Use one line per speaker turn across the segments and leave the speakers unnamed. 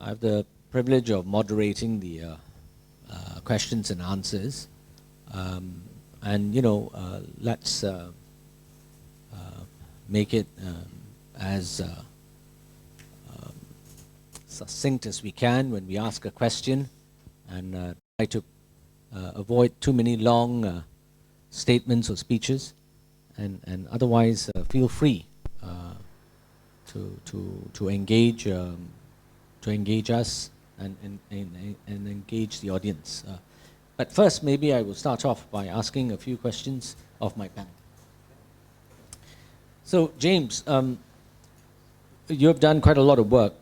I have the privilege of moderating the questions and answers. Let's make it as succinct as we can when we ask a question, and try to avoid too many long statements or speeches, and otherwise feel free to engage us and engage the audience. But first, maybe I will start off by asking a few questions of my panel. So, James, you have done quite a lot of work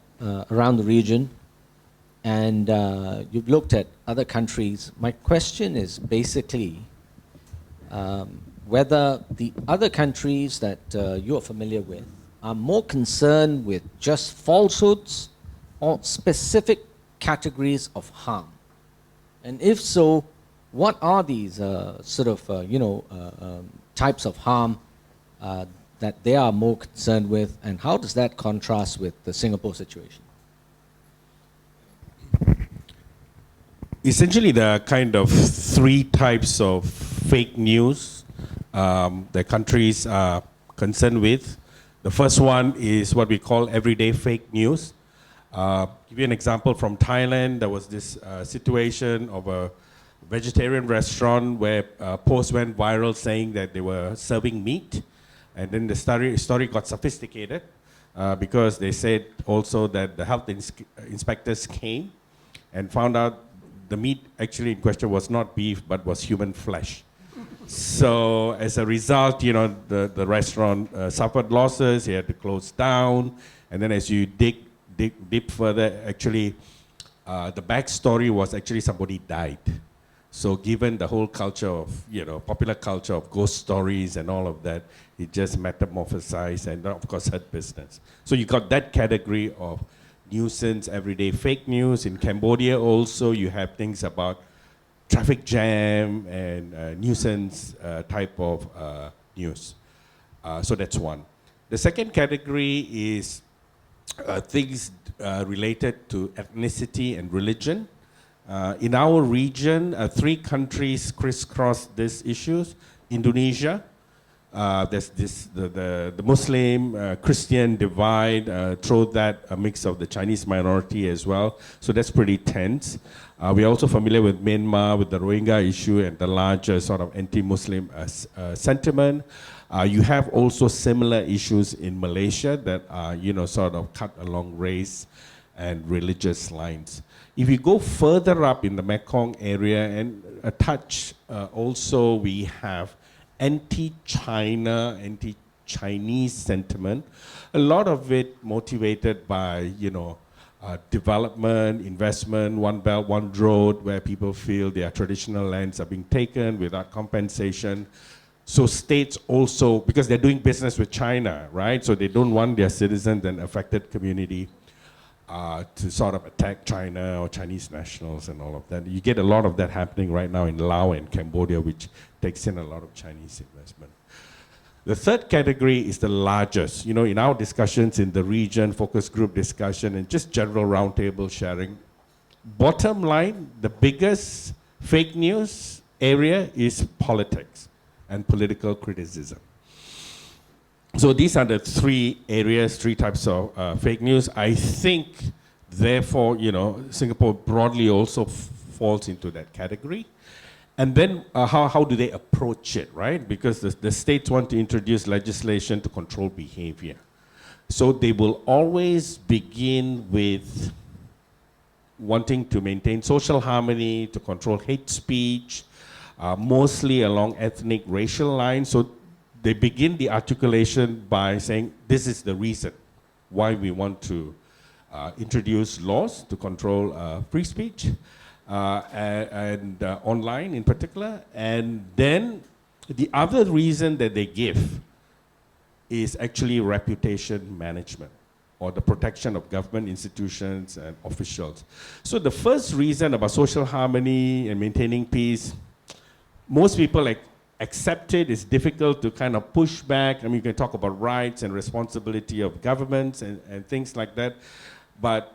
around the region, and you've looked at other countries. My question is basically whether the other countries that you're familiar with are more concerned with just falsehoods or specific categories of harm. And if so, what are these types of harm that they are more concerned with, and how does that contrast with the Singapore situation?
Essentially, there are kind of three types of fake news that countries are concerned with. The first one is what we call everyday fake news. Give you an example from Thailand. There was this situation of a vegetarian restaurant where posts went viral saying that they were serving meat, and then the story got sophisticated because they said also that the health inspectors came and found out the meat actually in question was not beef but was human flesh. So as a result, the restaurant suffered losses. He had to close down, and then as you dig deep further, actually, the backstory was actually somebody died. So given the whole culture of, popular culture of ghost stories and all of that, it just metamorphosized and of course hurt business. So you got that category of nuisance, everyday fake news. In Cambodia also, you have things about traffic jam and nuisance type of news. So that's one. The second category is things related to ethnicity and religion. In our region, 3 countries crisscross these issues. Indonesia, there's the Muslim Christian divide, throw that a mix of the Chinese minority as well. So that's pretty tense. We're also familiar with Myanmar, with the Rohingya issue and the larger sort of anti-Muslim sentiment. You have also similar issues in Malaysia that are, sort of cut along race and religious lines. If you go further up in the Mekong area and a touch, also we have anti-China, anti-Chinese sentiment. A lot of it motivated by, development, investment, one belt, one road, where people feel their traditional lands are being taken without compensation. So states also, because they're doing business with China, right? So they don't want their citizens and affected community to sort of attack China or Chinese nationals and all of that. You get a lot of that happening right now in Laos and Cambodia, which takes in a lot of Chinese investment. The third category is the largest. In our discussions in the region, focus group discussion, and just general roundtable sharing, bottom line, the biggest fake news area is politics and political criticism. So these are the 3 areas, 3 types of fake news. I think, therefore, Singapore broadly also falls into that category. And then how do they approach it, right? Because the states want to introduce legislation to control behavior. So they will always begin with wanting to maintain social harmony, to control hate speech, mostly along ethnic, racial lines. So they begin the articulation by saying, this is the reason why we want to introduce laws to control free speech. And online in particular. And then the other reason that they give is actually reputation management or the protection of government institutions and officials. So the first reason about social harmony and maintaining peace, most people accept it. It's difficult to kind of push back. I mean, you can talk about rights and responsibility of governments and things like that. But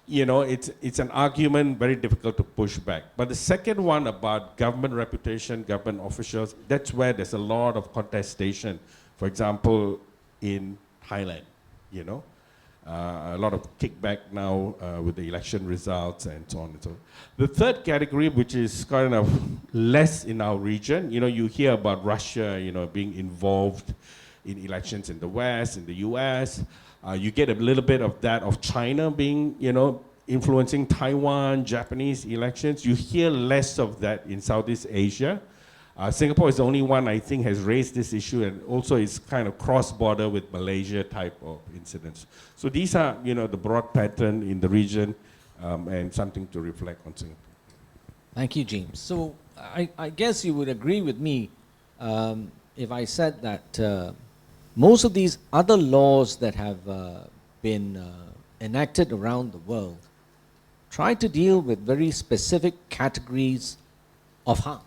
you know, it's an argument very difficult to push back. But the second one about government reputation, government officials, that's where there's a lot of contestation. For example, in Thailand, you know, a lot of kickback now with the election results and so on and so on. The third category, which is kind of less in our region, you know, you hear about Russia, you know, being involved in elections in the West, in the US. You get a little bit of that of China being, you know, influencing Taiwan, Japanese elections. You hear less of that in Southeast Asia. Singapore is the only one I think has raised this issue, and also is kind of cross-border with Malaysia type of incidents. So these are, you know, the broad pattern in the region, and something to reflect on Singapore.
Thank you, James. So I guess you would agree with me if I said that most of these other laws that have been enacted around the world try to deal with very specific categories of harm,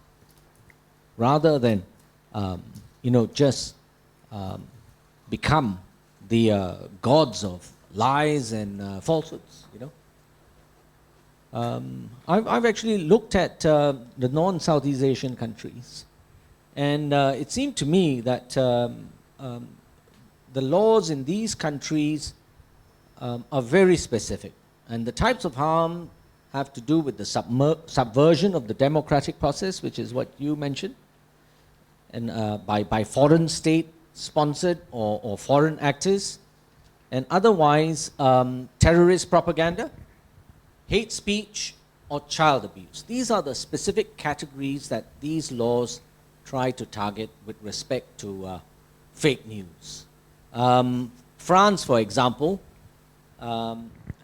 rather than, you know, just become the gods of lies and falsehoods, you know. I've actually looked at the non-Southeast Asian countries, and it seemed to me that the laws in these countries are very specific, and the types of harm have to do with the subversion of the democratic process, which is what you mentioned, and by foreign state-sponsored or foreign actors, and otherwise terrorist propaganda, hate speech, or child abuse. These are the specific categories that these laws try to target with respect to fake news. France, for example,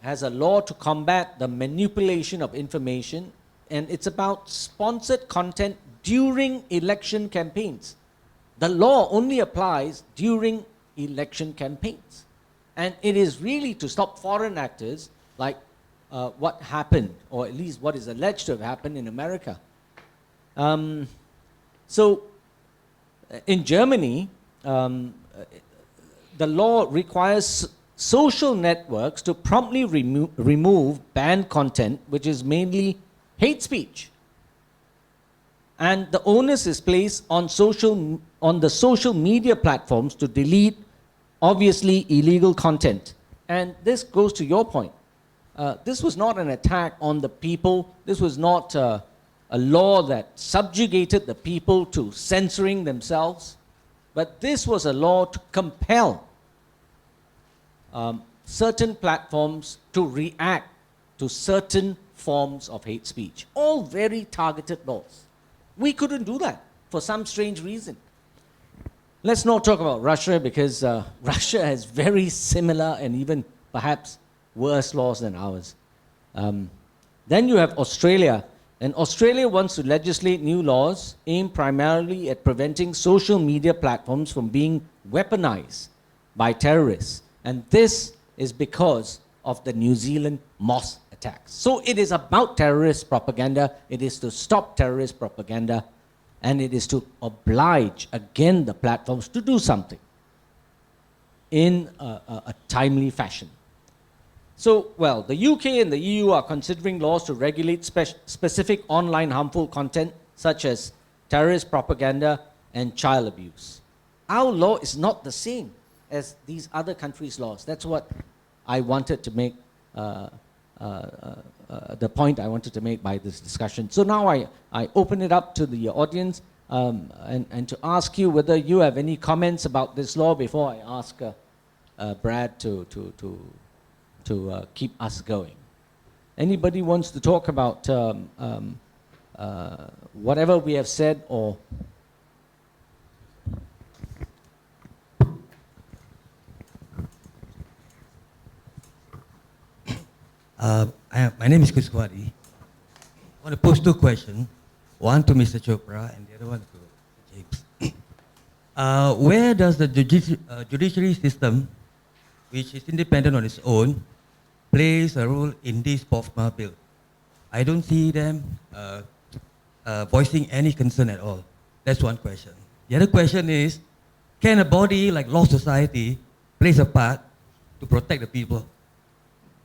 has a law to combat the manipulation of information, and it's about sponsored content during election campaigns. The law only applies during election campaigns. And it is really to stop foreign actors like what happened, or at least what is alleged to have happened in America. So in Germany, the law requires social networks to promptly remove banned content, which is mainly hate speech. And the onus is placed on the social media platforms to delete obviously illegal content. And this goes to your point. This was not an attack on the people. This was not a law that subjugated the people to censoring themselves. But this was a law to compel certain platforms to react to certain forms of hate speech. All very targeted laws. We couldn't do that for some strange reason. Let's not talk about Russia, because Russia has very similar and even perhaps worse laws than ours. Then you have Australia, and Australia wants to legislate new laws aimed primarily at preventing social media platforms from being weaponized by terrorists. And this is because of the New Zealand mosque attacks. So it is about terrorist propaganda, it is to stop terrorist propaganda, and it is to oblige, again, the platforms to do something in a timely fashion. So, well, the UK and the EU are considering laws to regulate specific online harmful content, such as terrorist propaganda and child abuse. Our law is not the same as these other countries' laws. That's what I wanted to make, the point I wanted to make by this discussion. So now I open it up to the audience and to ask you whether you have any comments about this law before I ask Brad to keep us going. Anybody wants to talk about whatever we have said, or
my name is Kuswati. I want to pose two questions, one to Mr. Chopra and the other one to James. Where does the judiciary system, which is independent on its own, plays a role in this POFMA bill? I don't see them voicing any concern at all. That's one question. The other question is, can a body like Law Society plays a part to protect the people?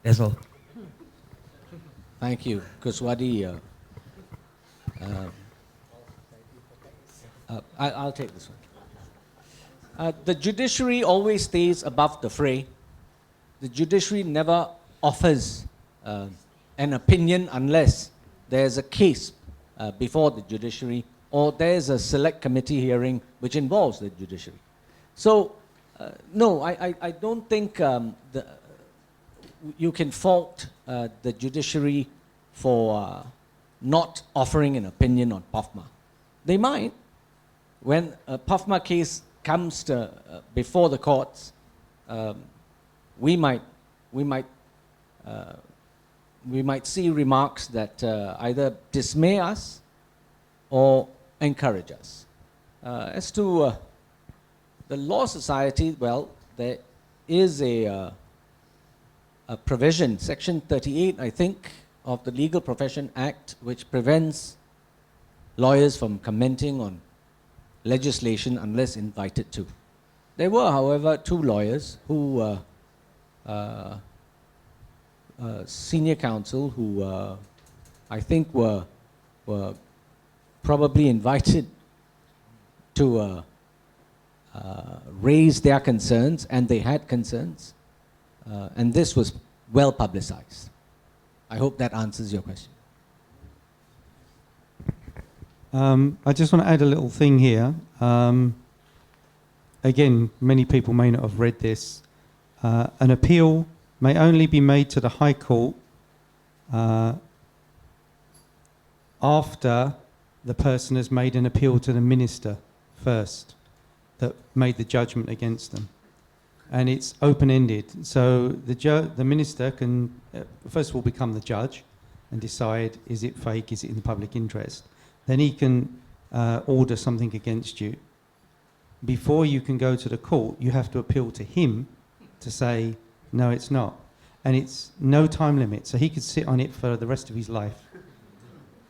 That's all.
Thank you, Kuswati. I'll take this one. The judiciary always stays above the fray. The judiciary never offers an opinion unless there's a case before the judiciary or there's a select committee hearing which involves the judiciary. So, no, I don't think you can fault the judiciary for not offering an opinion on POFMA. They might. When a POFMA case comes to, before the courts, we might see remarks that either dismay us or encourage us. As to the Law Society, well, there is a provision, Section 38, I think, of the Legal Profession Act, which prevents lawyers from commenting on legislation unless invited to. There were, however, 2 lawyers who senior counsel who I think were probably invited to raise their concerns, and they had concerns, and this was well publicized. I hope that answers your question.
I just want to add a little thing here. Again, many people may not have read this. An appeal may only be made to the High Court after the person has made an appeal to the minister first that made the judgment against them. And it's open-ended. So the minister can, first of all, become the judge and decide, is it fake, is it in the public interest? Then he can order something against you. Before you can go to the court, you have to appeal to him to say, no, it's not. And it's no time limit. So he could sit on it for the rest of his life.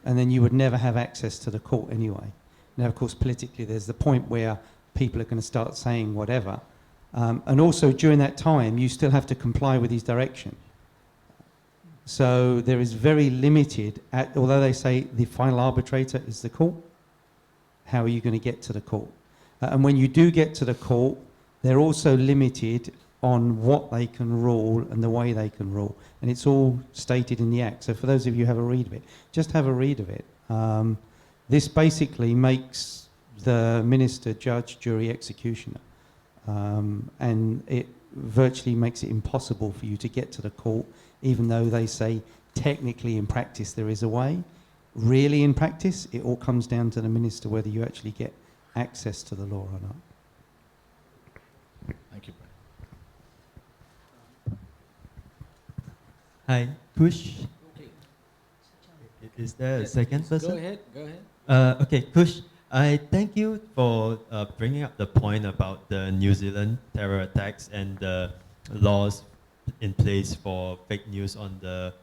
And then you would never have access to the court anyway. Now, of course, politically, there's the point where people are going to start saying whatever. And also, during that time, you still have to comply with his direction. So there is very limited, although they say the final arbitrator is the court, how are you going to get to the court? And when you do get to the court, they're also limited on what they can rule and the way they can rule. And it's all stated in the Act. So for those of you who have a read of it, just have a read of it. This basically makes the minister judge, jury, executioner. And it virtually makes it impossible for you to get to the court, even though they say technically in practice there is a way. Really in practice, it all comes down to the minister whether you actually get access to the law or not.
Thank you.
Hi, Kush.
Okay.
Is there a second person?
Go ahead.
Okay, Kush, I thank you for bringing up the point about the New Zealand terror attacks and the laws in place for fake news on the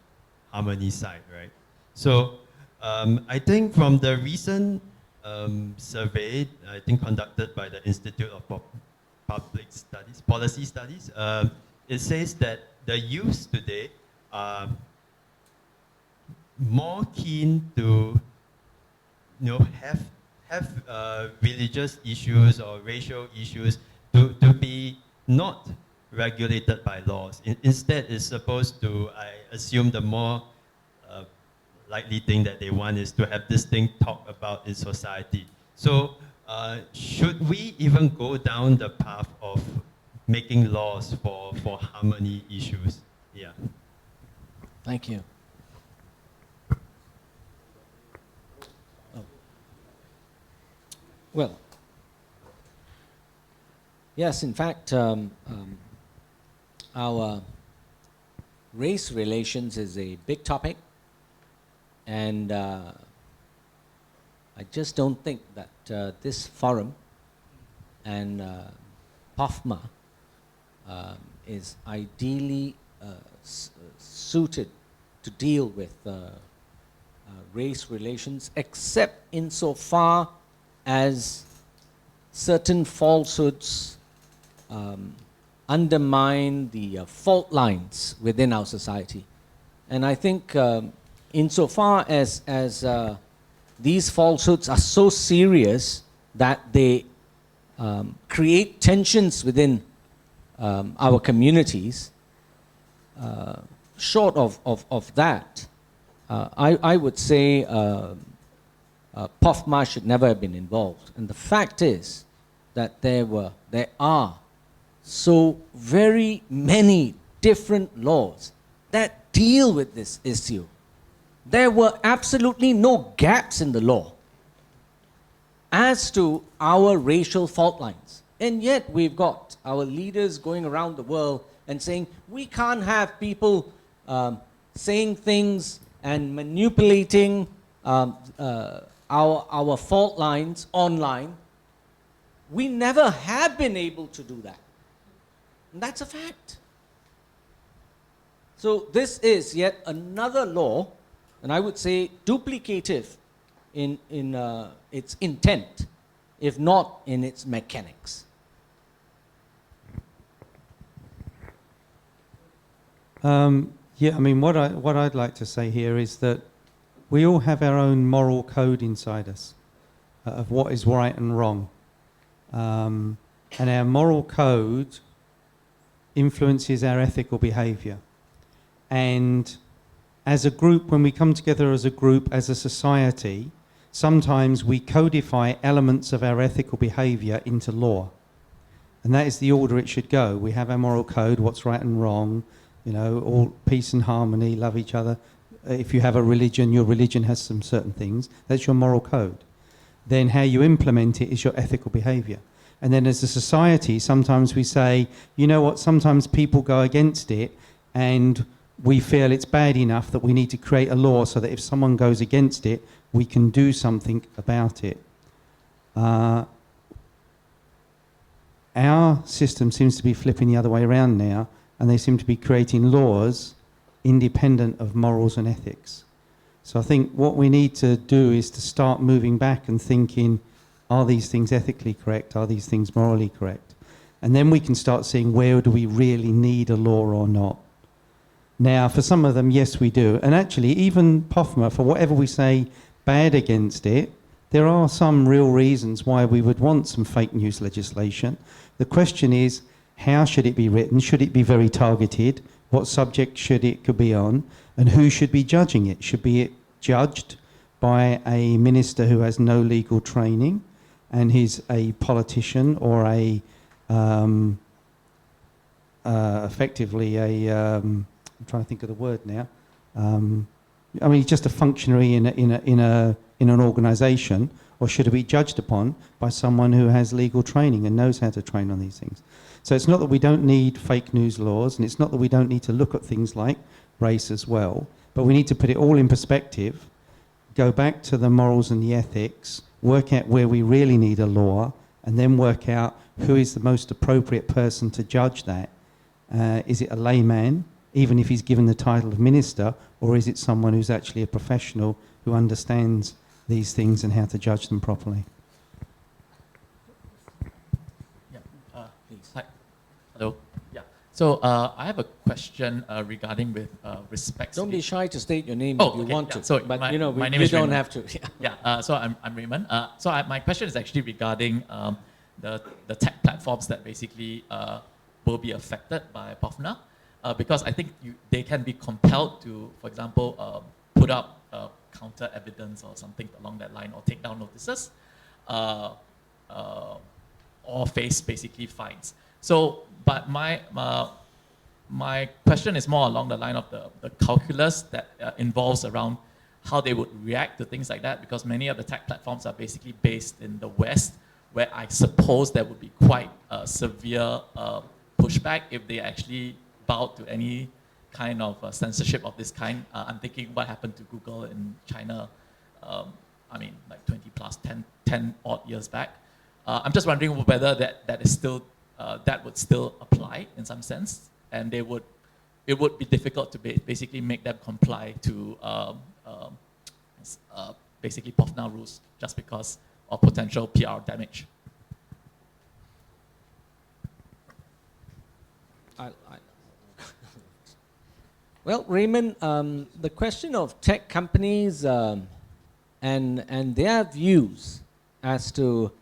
Harmony side, right? So I think from the recent survey, I think conducted by the Institute of Public Studies, Policy Studies, it says that the youth today are more keen to have religious issues or racial issues to be not regulated by laws. Instead, it's supposed to, I assume, the more likely thing that they want is to have this thing talked about in society. So should we even go down the path of making laws for harmony issues? Yeah.
Thank you. Well, yes, in fact, our race relations is a big topic, and I just don't think that this forum and POFMA is ideally suited to deal with race relations, except insofar as certain falsehoods undermine the fault lines within our society. And I think insofar as these falsehoods are so serious that they create tensions within our communities, short of that, I would say POFMA should never have been involved. And the fact is that there are so very many different laws that deal with this issue. There were absolutely no gaps in the law as to our racial fault lines. And yet we've got our leaders going around the world and saying, we can't have people saying things and manipulating our fault lines online. We never have been able to do that. And that's a fact. So this is yet another law, and I would say duplicative in its intent, if not in its mechanics.
Yeah, I mean, what I'd like to say here is that we all have our own moral code inside us of what is right and wrong. And our moral code influences our ethical behaviour. And as a group, when we come together as a group, as a society, sometimes we codify elements of our ethical behaviour into law. And that is the order it should go. We have our moral code, what's right and wrong, you know, all peace and harmony, love each other. If you have a religion, your religion has some certain things. That's your moral code. Then how you implement it is your ethical behaviour. And then as a society, sometimes we say, you know what, sometimes people go against it and we feel it's bad enough that we need to create a law so that if someone goes against it, we can do something about it. Our system seems to be flipping the other way around now, and they seem to be creating laws independent of morals and ethics. So I think what we need to do is to start moving back and thinking, are these things ethically correct? Are these things morally correct? And then we can start seeing, where do we really need a law or not? Now, for some of them, yes, we do. And actually, even POFMA, for whatever we say bad against it, there are some real reasons why we would want some fake news legislation. The question is, how should it be written? Should it be very targeted? What subject should it could be on? And who should be judging it? Should be it judged by a minister who has no legal training and he's a politician or a effectively a I'm trying to think of the word now. I mean, he's just a functionary in an organisation, or should it be judged upon by someone who has legal training and knows how to train on these things? So it's not that we don't need fake news laws, and it's not that we don't need to look at things like race as well, but we need to put it all in perspective, go back to the morals and the ethics, work out where we really need a law, and then work out who is the most appropriate person to judge that. Is it a layman, even if he's given the title of minister, or is it someone who's actually a professional who understands these things and how to judge them properly?
Please. Hi. Hello. Yeah. So I have a question regarding with respect.
Don't be shy to state your name
Oh,
if you
okay,
want
yeah.
to.
So
but
my-
you know,
my name
you
is
don't
Raymond.
have to.
Yeah. So I'm Raymond. My question is actually regarding the tech platforms that basically will be affected by POFMA, because I think they can be compelled to, for example, put up counter evidence or something along that line, or take down notices, or face basically fines. So, but my question is more along the line of the calculus that involves around how they would react to things like that, because many of the tech platforms are basically based in the West, where I suppose there would be quite a severe pushback if they actually bowed to any kind of censorship of this kind. I'm thinking what happened to Google in China, I mean, like 20 plus, 10 odd years back. I'm just wondering whether that is still, that would still apply in some sense, and it would be difficult to basically make them comply to basically POFMA rules just because of potential PR damage.
Well, Raymond, the question of tech companies and their views as to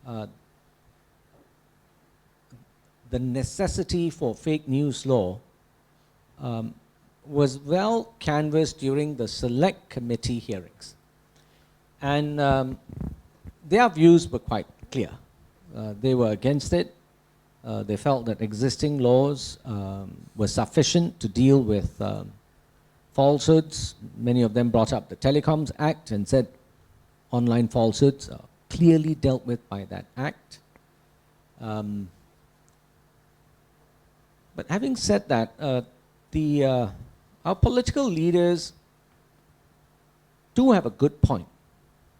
the necessity for fake news law was well canvassed during the select committee hearings. And their views were quite clear. They were against it. They felt that existing laws were sufficient to deal with falsehoods. Many of them brought up the Telecoms Act and said online falsehoods are clearly dealt with by that act. But having said that, our political leaders do have a good point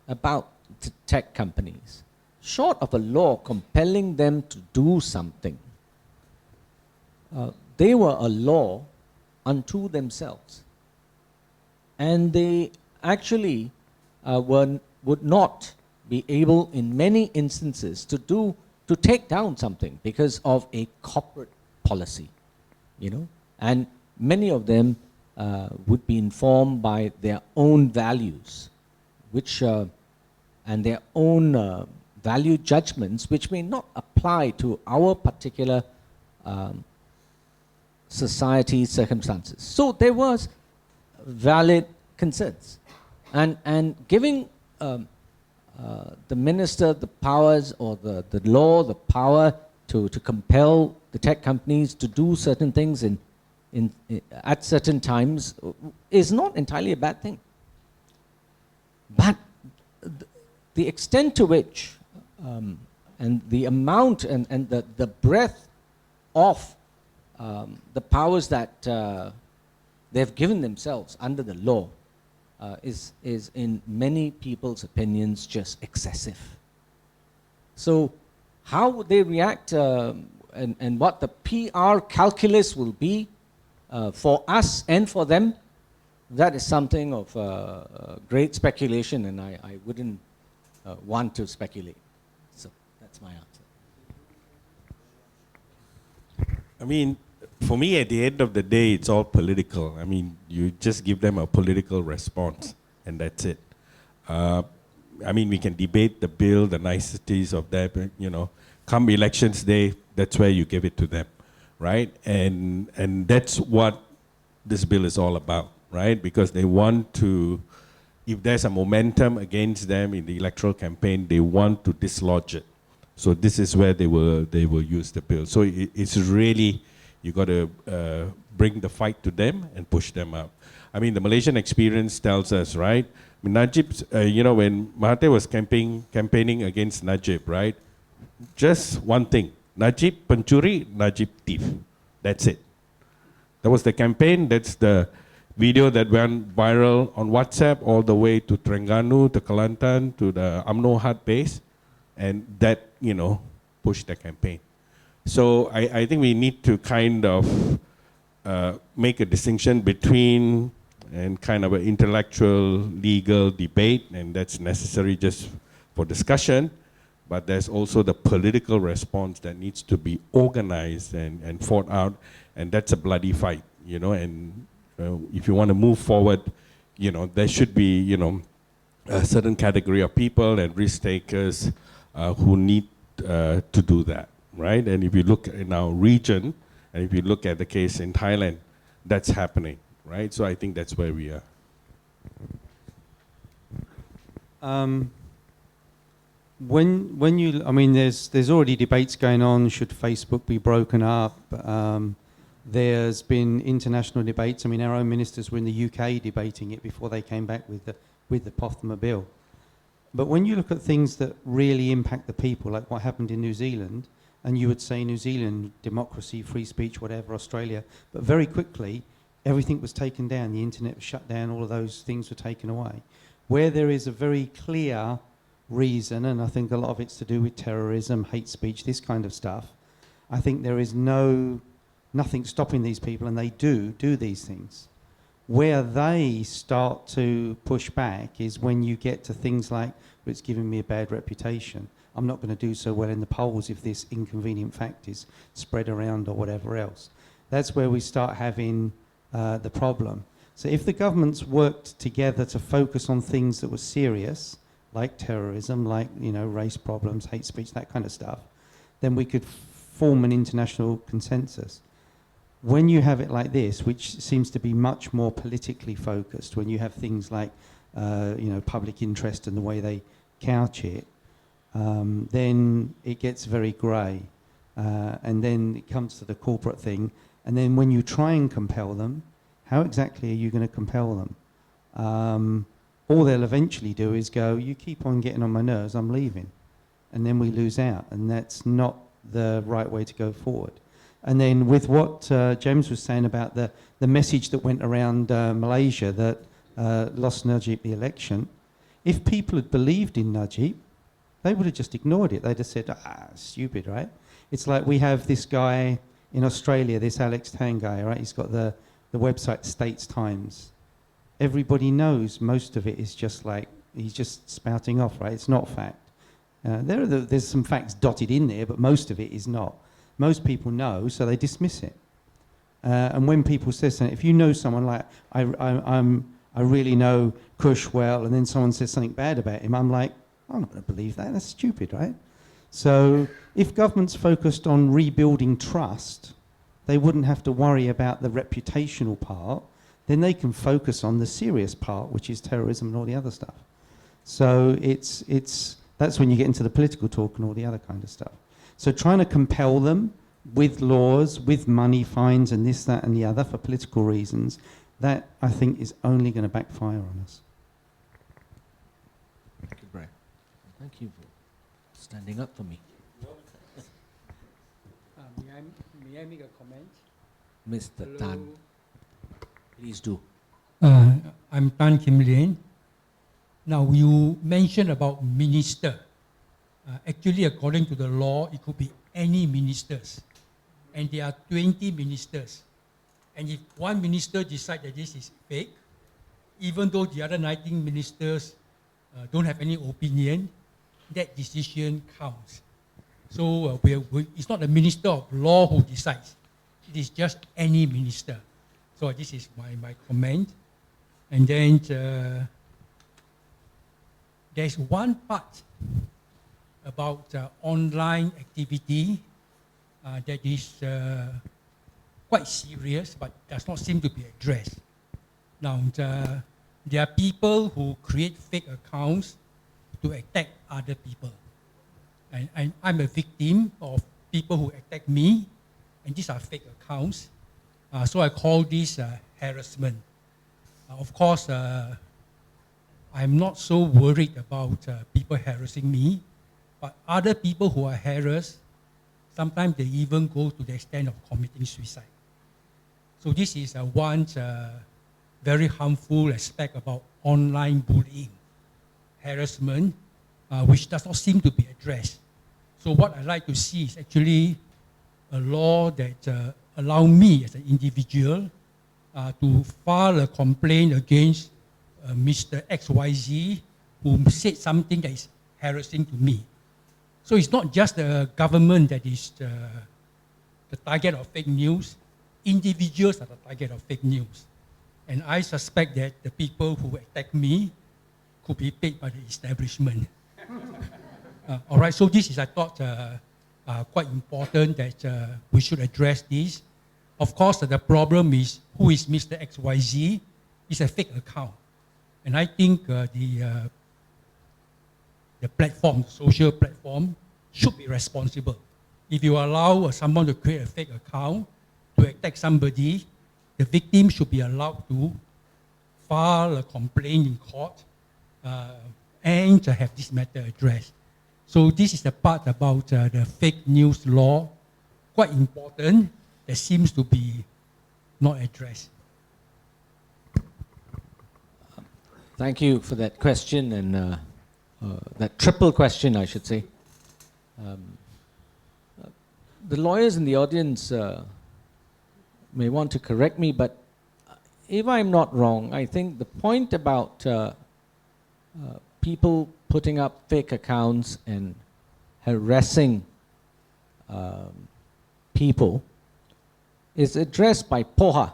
about the tech companies. Short of a law compelling them to do something, they were a law unto themselves. And they actually would not be able, in many instances, to take down something because of a corporate policy, you know. And many of them would be informed by their own values, which and their own value judgments, which may not apply to our particular society circumstances. So there was valid concerns, and giving the minister the powers, or the law the power to compel the tech companies to do certain things at certain times is not entirely a bad thing. But the extent to which and the amount and the breadth of the powers that they've given themselves under the law is in many people's opinions just excessive. So how would they react and what the PR calculus will be for us and for them, that is something of great speculation, and I wouldn't want to speculate. So that's my answer.
I mean, for me, at the end of the day, it's all political. I mean, you just give them a political response, and that's it. I mean, we can debate the bill, the niceties of that, but, you know, come elections day, that's where you give it to them, right? And that's what this bill is all about, right? Because they want to, if there's a momentum against them in the electoral campaign, they want to dislodge it. So this is where they will use the bill. So it's really, you got to bring the fight to them and push them up. I mean, the Malaysian experience tells us, right? I mean, Najib, you know, when Mahathir was campaigning against Najib, right? Just one thing: Najib pencuri, Najib thief. That's it. That was the campaign. That's the video that went viral on WhatsApp all the way to Terengganu, to Kelantan, to the UMNO Hut base, and that, you know, pushed the campaign. So I think we need to kind of make a distinction between and kind of an intellectual, legal debate, and that's necessary just for discussion, but there's also the political response that needs to be organized and fought out, and that's a bloody fight, you know, and if you want to move forward, you know, there should be, you know, a certain category of people and risk takers who need to do that, right? And if you look in our region, and if you look at the case in Thailand, that's happening, right? So I think that's where we are.
When you, I mean, there's already debates going on. Should Facebook be broken up? There's been international debates. I mean, our own ministers were in the UK debating it before they came back with the POFMA bill. But when you look at things that really impact the people, like what happened in New Zealand, and you would say New Zealand, democracy, free speech, whatever, Australia, but very quickly, everything was taken down. The internet was shut down. All of those things were taken away. Where there is a very clear reason, and I think a lot of it's to do with terrorism, hate speech, this kind of stuff, I think there is nothing stopping these people, and they do these things. Where they start to push back is when you get to things like, well, it's giving me a bad reputation. I'm not going to do so well in the polls if this inconvenient fact is spread around or whatever else. That's where we start having the problem. So if the governments worked together to focus on things that were serious, like terrorism, like race problems, hate speech, that kind of stuff, then we could form an international consensus. When you have it like this, which seems to be much more politically focused, when you have things like public interest and the way they couch it, then it gets very grey. And then it comes to the corporate thing. And then when you try and compel them, how exactly are you going to compel them? All they'll eventually do is go, you keep on getting on my nerves, I'm leaving. And then we lose out. And that's not the right way to go forward. And then with what James was saying about the message that went around Malaysia that lost Najib the election, if people had believed in Najib, they would have just ignored it. They'd have said, stupid, right? It's like we have this guy in Australia, this Alex Tang guy, right? He's got the website States Times. Everybody knows most of it is just like, he's just spouting off, right? It's not fact. There's some facts dotted in there, but most of it is not. Most people know, so they dismiss it. And when people say something, if you know someone like, I really know Kush well, and then someone says something bad about him, I'm like, I'm not going to believe that. That's stupid, right? So if governments focused on rebuilding trust, they wouldn't have to worry about the reputational part. Then they can focus on the serious part, which is terrorism and all the other stuff. So that's when you get into the political talk and all the other kind of stuff. So trying to compel them with laws, with money, fines, and this, that, and the other for political reasons, that I think is only going to backfire on us.
Thank you, Brian. Thank you for standing up for me.
May I make a comment?
Mr. Tan, please do.
I'm Tan Kim Lin. Now, you mentioned about minister. Actually, according to the law, it could be any ministers. And there are 20 ministers. And if one minister decides that this is fake, even though the other 19 ministers don't have any opinion, that decision counts. So it's not the minister of law who decides. It is just any minister. So this is my comment. And then there's one part about online activity that is quite serious, but does not seem to be addressed. Now, there are people who create fake accounts to attack other people. And I'm a victim of people who attack me, and these are fake accounts. So I call this harassment. Of course, I'm not so worried about people harassing me, but other people who are harassed, sometimes they even go to the extent of committing suicide. So this is one very harmful aspect about online bullying, harassment, which does not seem to be addressed. So what I'd like to see is actually a law that allow me as an individual to file a complaint against Mr. XYZ who said something that is harassing to me. So it's not just the government that is the target of fake news. Individuals are the target of fake news. And I suspect that the people who attack me could be paid by the establishment. All right, so this is, I thought, quite important that we should address this. Of course, the problem is, who is Mr. XYZ? It's a fake account. And I think the platform, the social platform, should be responsible. If you allow someone to create a fake account to attack somebody, the victim should be allowed to file a complaint in court and to have this matter addressed. So this is the part about the fake news law, quite important, that seems to be not addressed.
Thank you for that question and that triple question, I should say. The lawyers in the audience may want to correct me, but if I'm not wrong, I think the point about people putting up fake accounts and harassing people is addressed by POHA,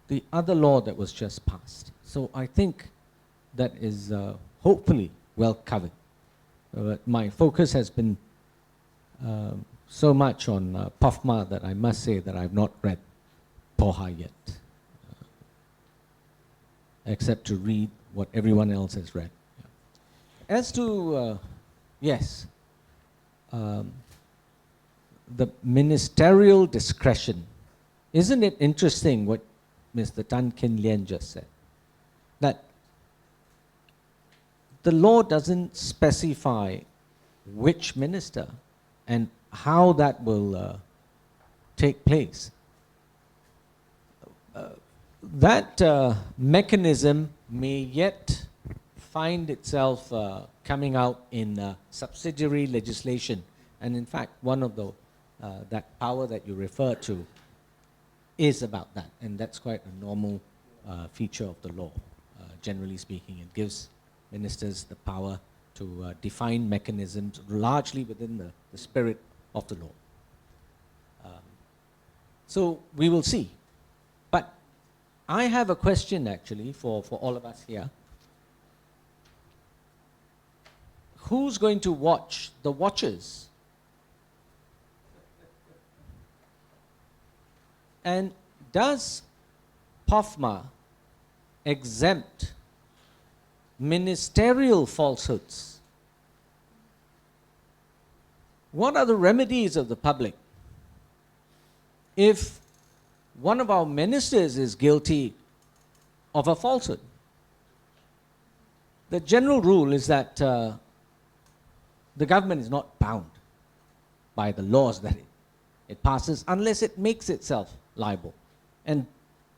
the other law that was just passed. So I think that is hopefully well covered. But my focus has been so much on POFMA that I must say that I've not read POHA yet, except to read what everyone else has read. As to, yes, the ministerial discretion, isn't it interesting what Mr. Tan Kin Lian just said? That the law doesn't specify which minister and how that will take place. That mechanism may yet find itself coming out in subsidiary legislation, and in fact, one of the that power that you refer to is about that, and that's quite a normal feature of the law. Generally speaking, it gives ministers the power to define mechanisms largely within the spirit of the law. So we will see. But I have a question actually for all of us here. Who's going to watch the watchers? And does POFMA exempt ministerial falsehoods? What are the remedies of the public if one of our ministers is guilty of a falsehood? The general rule is that the government is not bound by the laws that it passes unless it makes itself liable. And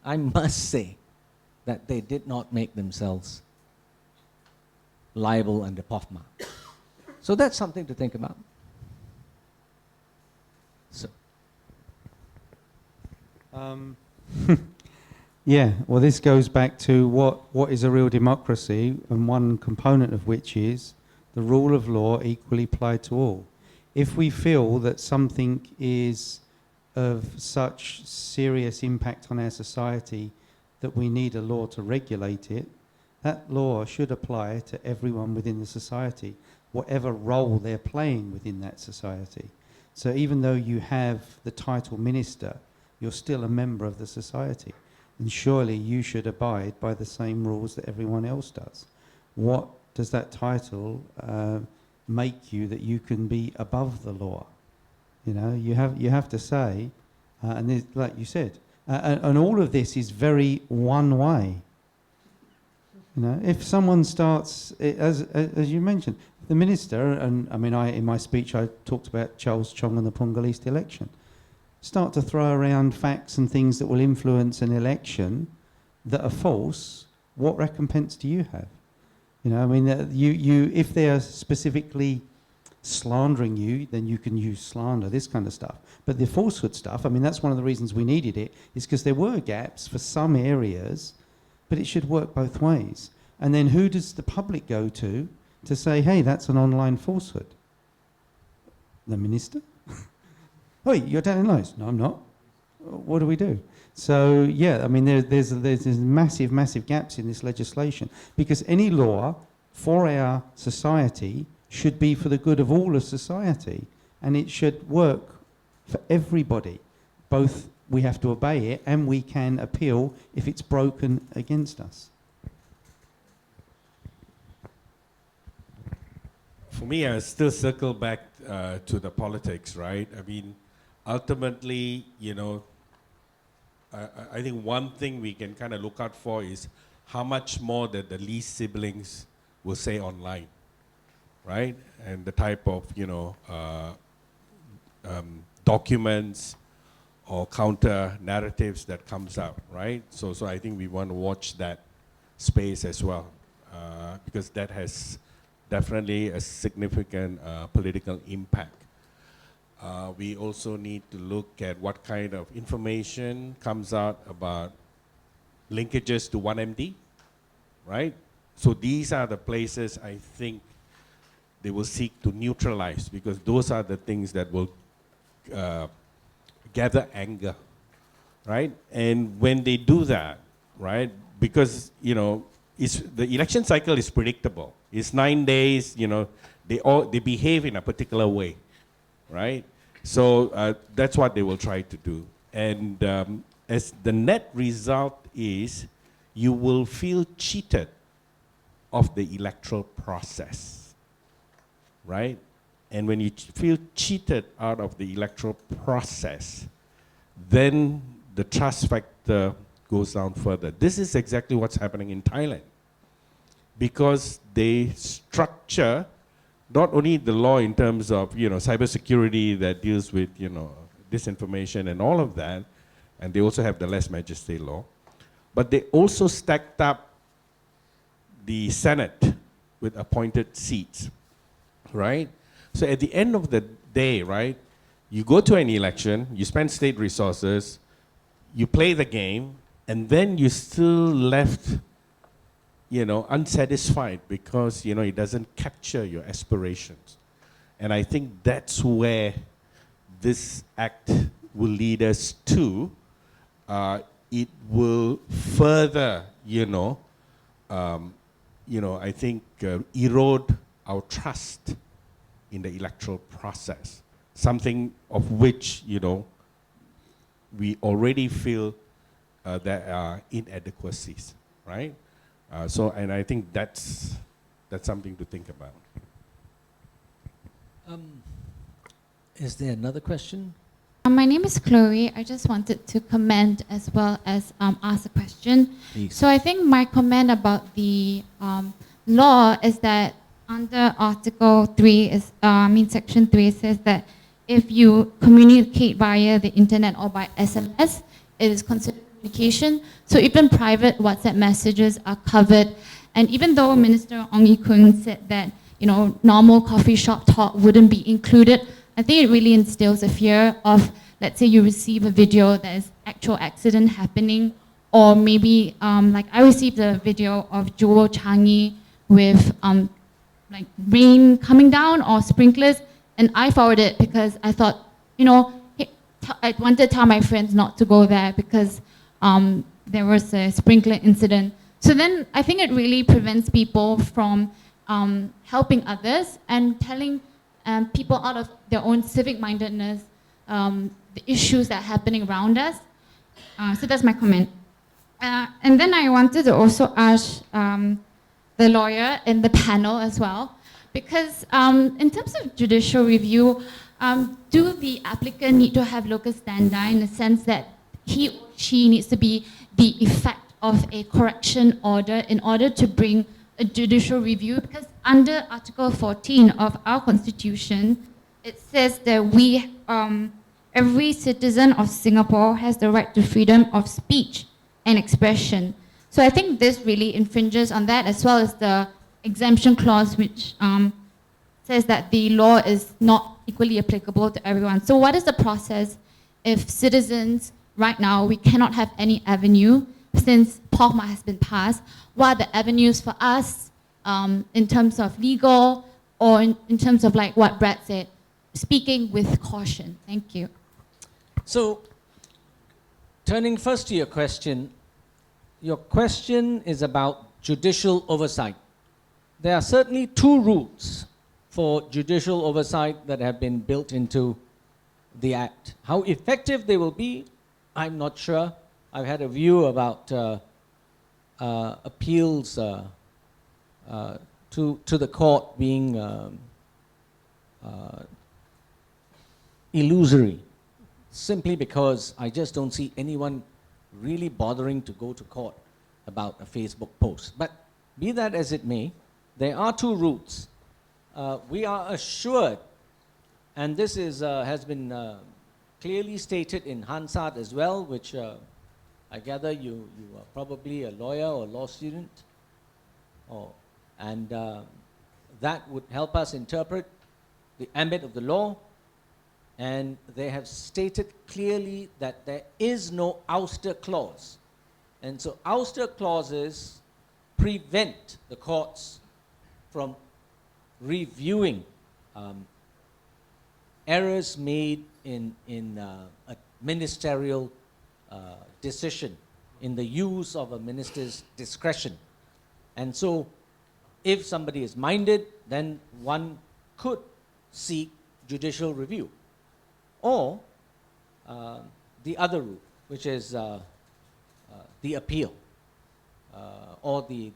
I must say that they did not make themselves liable under POFMA. So that's something to think about. So.
Yeah, well, this goes back to what is a real democracy, and one component of which is the rule of law equally applied to all. If we feel that something is of such serious impact on our society that we need a law to regulate it, that law should apply to everyone within the society, whatever role they're playing within that society. So even though you have the title minister, you're still a member of the society. And surely you should abide by the same rules that everyone else does. What does that title make you that you can be above the law? You know, you have to say, and like you said, and all of this is very one way. You know, if someone starts, as you mentioned, the minister, and I mean, in my speech I talked about Charles Chong and the Pungal East election, start to throw around facts and things that will influence an election that are false, what recompense do you have? You know, I mean, if they are specifically slandering you, then you can use slander, this kind of stuff. But the falsehood stuff, I mean, that's one of the reasons we needed it, is because there were gaps for some areas, but it should work both ways. And then who does the public go to say, hey, that's an online falsehood? The minister? Oh, you're telling lies. No, I'm not. What do we do? So, yeah, I mean, there's massive, massive gaps in this legislation, because any law for our society should be for the good of all of society, and it should work for everybody. Both we have to obey it, and we can appeal if it's broken against us.
For me, I still circle back to the politics, right? I mean, ultimately, you know, I think one thing we can kind of look out for is how much more that the Lee siblings will say online, right? And the type of, you know, documents or counter narratives that comes out, right? So I think we want to watch that space as well, because that has definitely a significant political impact. We also need to look at what kind of information comes out about linkages to 1MD, right? So these are the places I think they will seek to neutralize, because those are the things that will gather anger right? And when they do that, right, because, you know, the election cycle is predictable. It's 9 days, you know, they behave in a particular way, right? So that's what they will try to do. And as the net result is, you will feel cheated of the electoral process, right? And when you feel cheated out of the electoral process, then the trust factor goes down further. This is exactly what's happening in Thailand, because they structure not only the law in terms of, you know, cybersecurity that deals with, you know, disinformation and all of that, and they also have the lèse majesté law, but they also stacked up the Senate with appointed seats, right? So at the end of the day, right, you go to an election, you spend state resources, you play the game, and then you're still left, you know, unsatisfied because, you know, it doesn't capture your aspirations. And I think that's where this act will lead us to. It will further, I think, erode our trust in the electoral process. Something of which, you know, we already feel there are inadequacies, right? And I think that's something to think about.
Is there another question?
My name is Chloe. I just wanted to comment as well as ask a question.
Please.
So I think my comment about the law is that under Article 3, Section 3 says that if you communicate via the internet or by SMS, it is considered communication. So even private WhatsApp messages are covered. And even though Minister Ong Ye Kung said that, you know, normal coffee shop talk wouldn't be included, I think it really instills a fear of, let's say you receive a video that is actual accident happening, or maybe like I received a video of Jewel Changi with like rain coming down or sprinklers, and I forwarded it because I thought, you know, I wanted to tell my friends not to go there because there was a sprinkler incident. So then I think it really prevents people from helping others and telling people out of their own civic mindedness the issues that are happening around us. So that's my comment. And then I wanted to also ask the lawyer in the panel as well, because in terms of judicial review, do the applicant need to have locus standi in the sense that he or she needs to be the effect of a correction order in order to bring a judicial review? Because under Article 14 of our Constitution, it says that we, every citizen of Singapore has the right to freedom of speech and expression. So I think this really infringes on that, as well as the exemption clause, which says that the law is not equally applicable to everyone. So what is the process if citizens, right now, we cannot have any avenue since POFMA has been passed? What are the avenues for us in terms of legal or in terms of like what Brad said, speaking with caution? Thank you.
So, turning first to your question is about judicial oversight. There are certainly two rules for judicial oversight that have been built into the Act. How effective they will be, I'm not sure. I've had a view about appeals to the court being illusory, simply because I just don't see anyone really bothering to go to court about a Facebook post. But be that as it may, there are two routes. We are assured, and this is, has been clearly stated in Hansard as well, which I gather you are probably a lawyer or law student, and that would help us interpret the ambit of the law. And they have stated clearly that there is no ouster clause. And so ouster clauses prevent the courts from reviewing errors made in a ministerial decision in the use of a minister's discretion. And so, if somebody is minded, then one could seek judicial review. Or the other route, which is the appeal, or the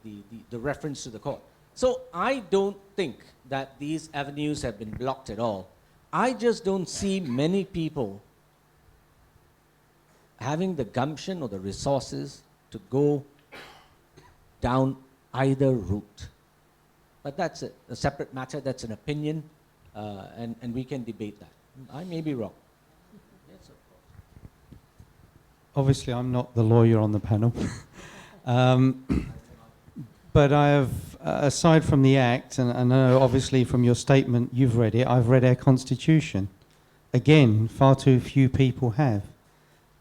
reference to the court. So I don't think that these avenues have been blocked at all. I just don't see many people having the gumption or the resources to go down either route. But that's a separate matter, that's an opinion, and we can debate that. I may be wrong. Yes, of course.
Obviously, I'm not the lawyer on the panel. But I have, aside from the Act, and I know obviously from your statement you've read it, I've read our Constitution. Again, far too few people have.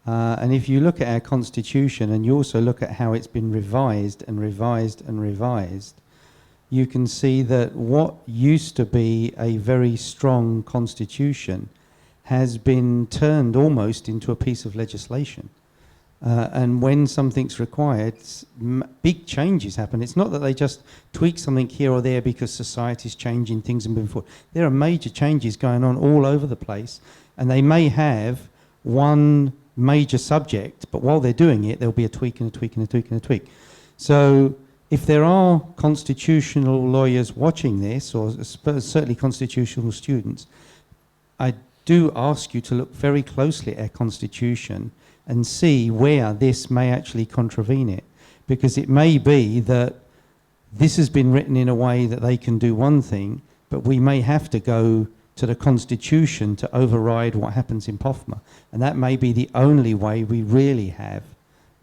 And if you look at our Constitution and you also look at how it's been revised and revised and revised, you can see that what used to be a very strong Constitution has been turned almost into a piece of legislation. And when something's required, big changes happen. It's not that they just tweak something here or there because society's changing, things are moving forward. There are major changes going on all over the place, and they may have one major subject, but while they're doing it, there'll be a tweak and a tweak and a tweak and a tweak. So if there are constitutional lawyers watching this, or certainly constitutional students, I do ask you to look very closely at our Constitution and see where this may actually contravene it. Because it may be that this has been written in a way that they can do one thing, but we may have to go to the Constitution to override what happens in POFMA. And that may be the only way we really have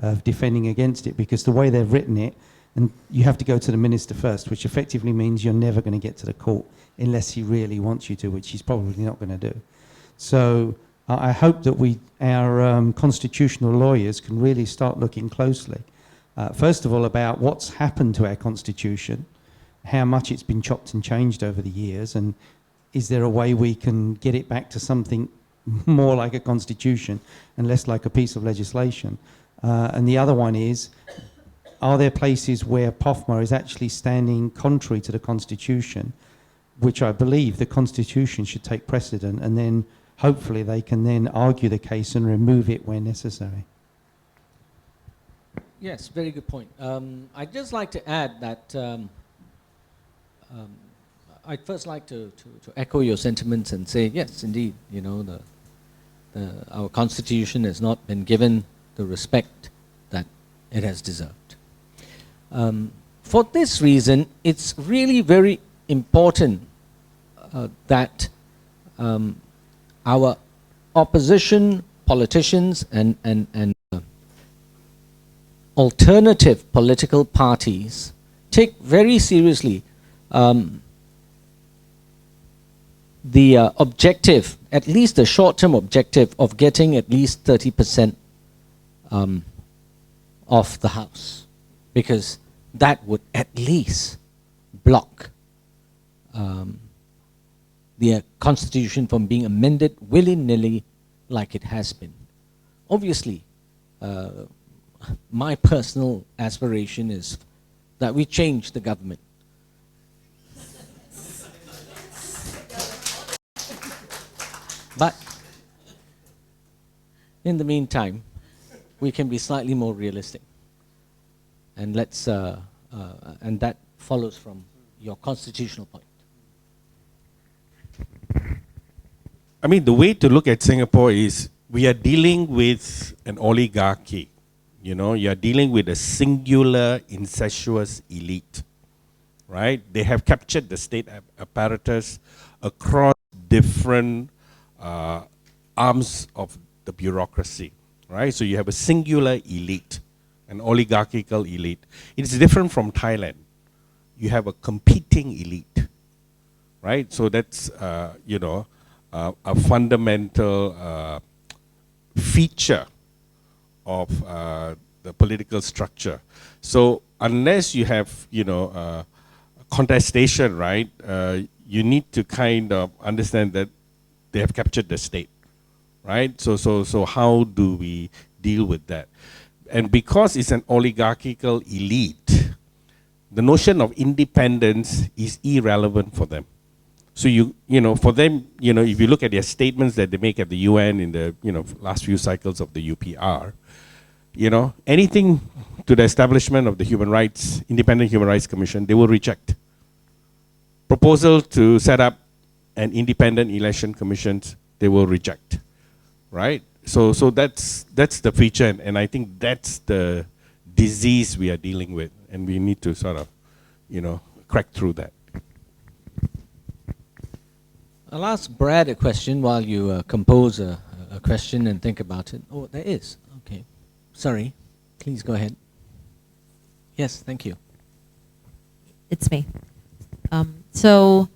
of defending against it, because the way they've written it, and you have to go to the minister first, which effectively means you're never going to get to the court unless he really wants you to, which he's probably not going to do. So I hope that our constitutional lawyers can really start looking closely. First of all, about what's happened to our Constitution, how much it's been chopped and changed over the years, and is there a way we can get it back to something more like a constitution and less like a piece of legislation? And the other one is, are there places where POFMA is actually standing contrary to the Constitution, which I believe the Constitution should take precedent, and then hopefully they can then argue the case and remove it where necessary.
Yes, very good point. I'd just like to add that I'd first like to echo your sentiments and say, yes, indeed, you know, our Constitution has not been given the respect that it has deserved. For this reason, it's really very important that our opposition politicians and alternative political parties take very seriously the objective, at least the short-term objective, of getting at least 30% of the House, because that would at least block the Constitution from being amended willy-nilly like it has been. Obviously, my personal aspiration is that we change the government. But in the meantime, we can be slightly more realistic. And let's and that follows from your constitutional point.
I mean, the way to look at Singapore is we are dealing with an oligarchy. You know, you are dealing with a singular incestuous elite, right? They have captured the state apparatus across different arms of the bureaucracy, right? So you have a singular elite, an oligarchical elite. It's different from Thailand. You have a competing elite, right? So that's, you know, a fundamental feature of the political structure. So unless you have, you know, contestation, right, you need to kind of understand that they have captured the state, right? So how do we deal with that. And because it's an oligarchical elite, the notion of independence is irrelevant for them. So for them, if you look at their statements that they make at the UN in the, last few cycles of the UPR, anything to the establishment of the Independent Human Rights Commission, they will reject. Proposal to set up an independent election commission, they will reject, right? So that's the feature, and I think that's the disease we are dealing with, and we need to sort of, crack through that.
I'll ask Brad a question while you compose a question and think about it. Oh, there is. Okay. Sorry. Please go ahead. Yes, thank you.
It's me. So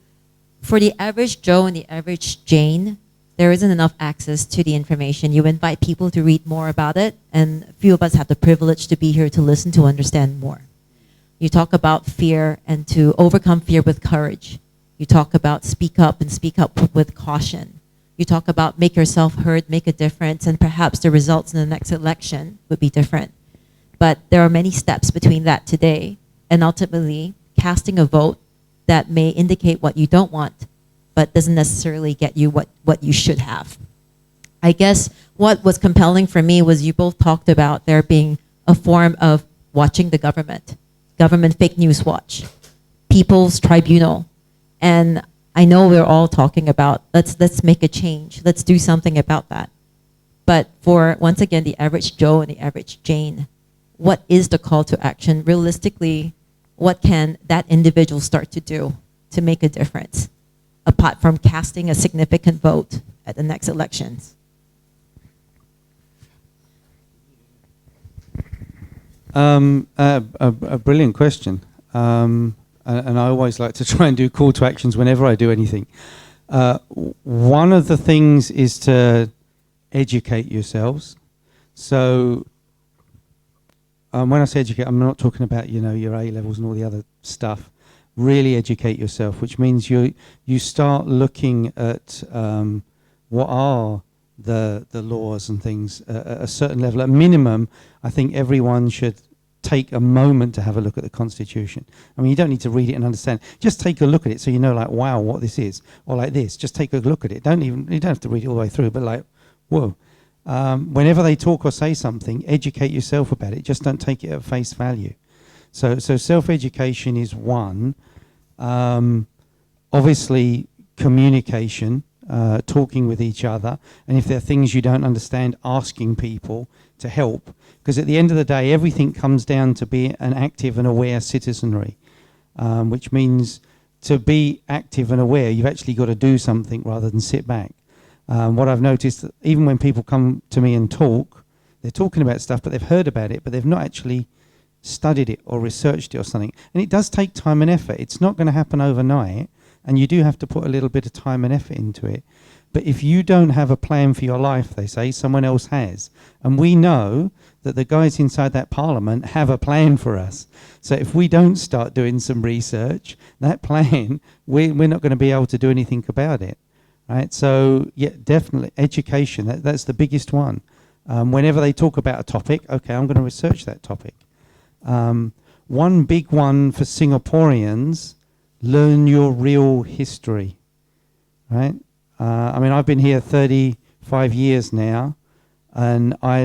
for the average Joe and the average Jane, there isn't enough access to the information. You invite people to read more about it, and a few of us have the privilege to be here to listen to understand more. You talk about fear and to overcome fear with courage. You talk about speak up and speak up with caution. You talk about make yourself heard, make a difference, and perhaps the results in the next election would be different. But there are many steps between that today, and ultimately casting a vote that may indicate what you don't want, but doesn't necessarily get you what you should have. I guess what was compelling for me was you both talked about there being a form of watching the government fake news watch, people's tribunal. And I know we're all talking about let's make a change, let's do something about that. But for, once again, the average Joe and the average Jane, what is the call to action? Realistically, what can that individual start to do to make a difference, apart from casting a significant vote at the next elections?
A brilliant question. And I always like to try and do call to actions whenever I do anything. One of the things is to educate yourselves. So when I say educate, I'm not talking about your A levels and all the other stuff. Really educate yourself, which means you start looking at what are the laws and things at a certain level. At minimum, I think everyone should take a moment to have a look at the Constitution. I mean, you don't need to read it and understand. Just take a look at it so you know, like, wow, what this is, or like this. Just take a look at it. You don't have to read it all the way through, but like, whoa. Whenever they talk or say something, educate yourself about it. Just don't take it at face value. So self-education is one. Obviously, communication, talking with each other, and if there are things you don't understand, asking people to help. Because at the end of the day, everything comes down to be an active and aware citizenry, which means to be active and aware, you've actually got to do something rather than sit back. What I've noticed, that even when people come to me and talk, they're talking about stuff, but they've heard about it, but they've not actually studied it or researched it or something. And it does take time and effort. It's not going to happen overnight, and you do have to put a little bit of time and effort into it. But if you don't have a plan for your life, they say, someone else has. And we know that the guys inside that parliament have a plan for us. So if we don't start doing some research, that plan, we're not going to be able to do anything about it. Right? So, yeah, definitely education, that's the biggest one. Whenever they talk about a topic, okay, I'm going to research that topic. One big one for Singaporeans, learn your real history. Right? I mean, I've been here 35 years now, and I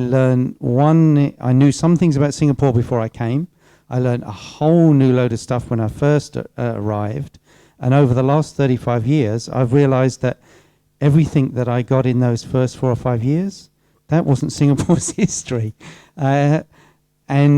knew some things about Singapore before I came. I learned a whole new load of stuff when I first arrived. And over the last 35 years, I've realized that everything that I got in those first 4 or 5 years, that wasn't Singapore's history. And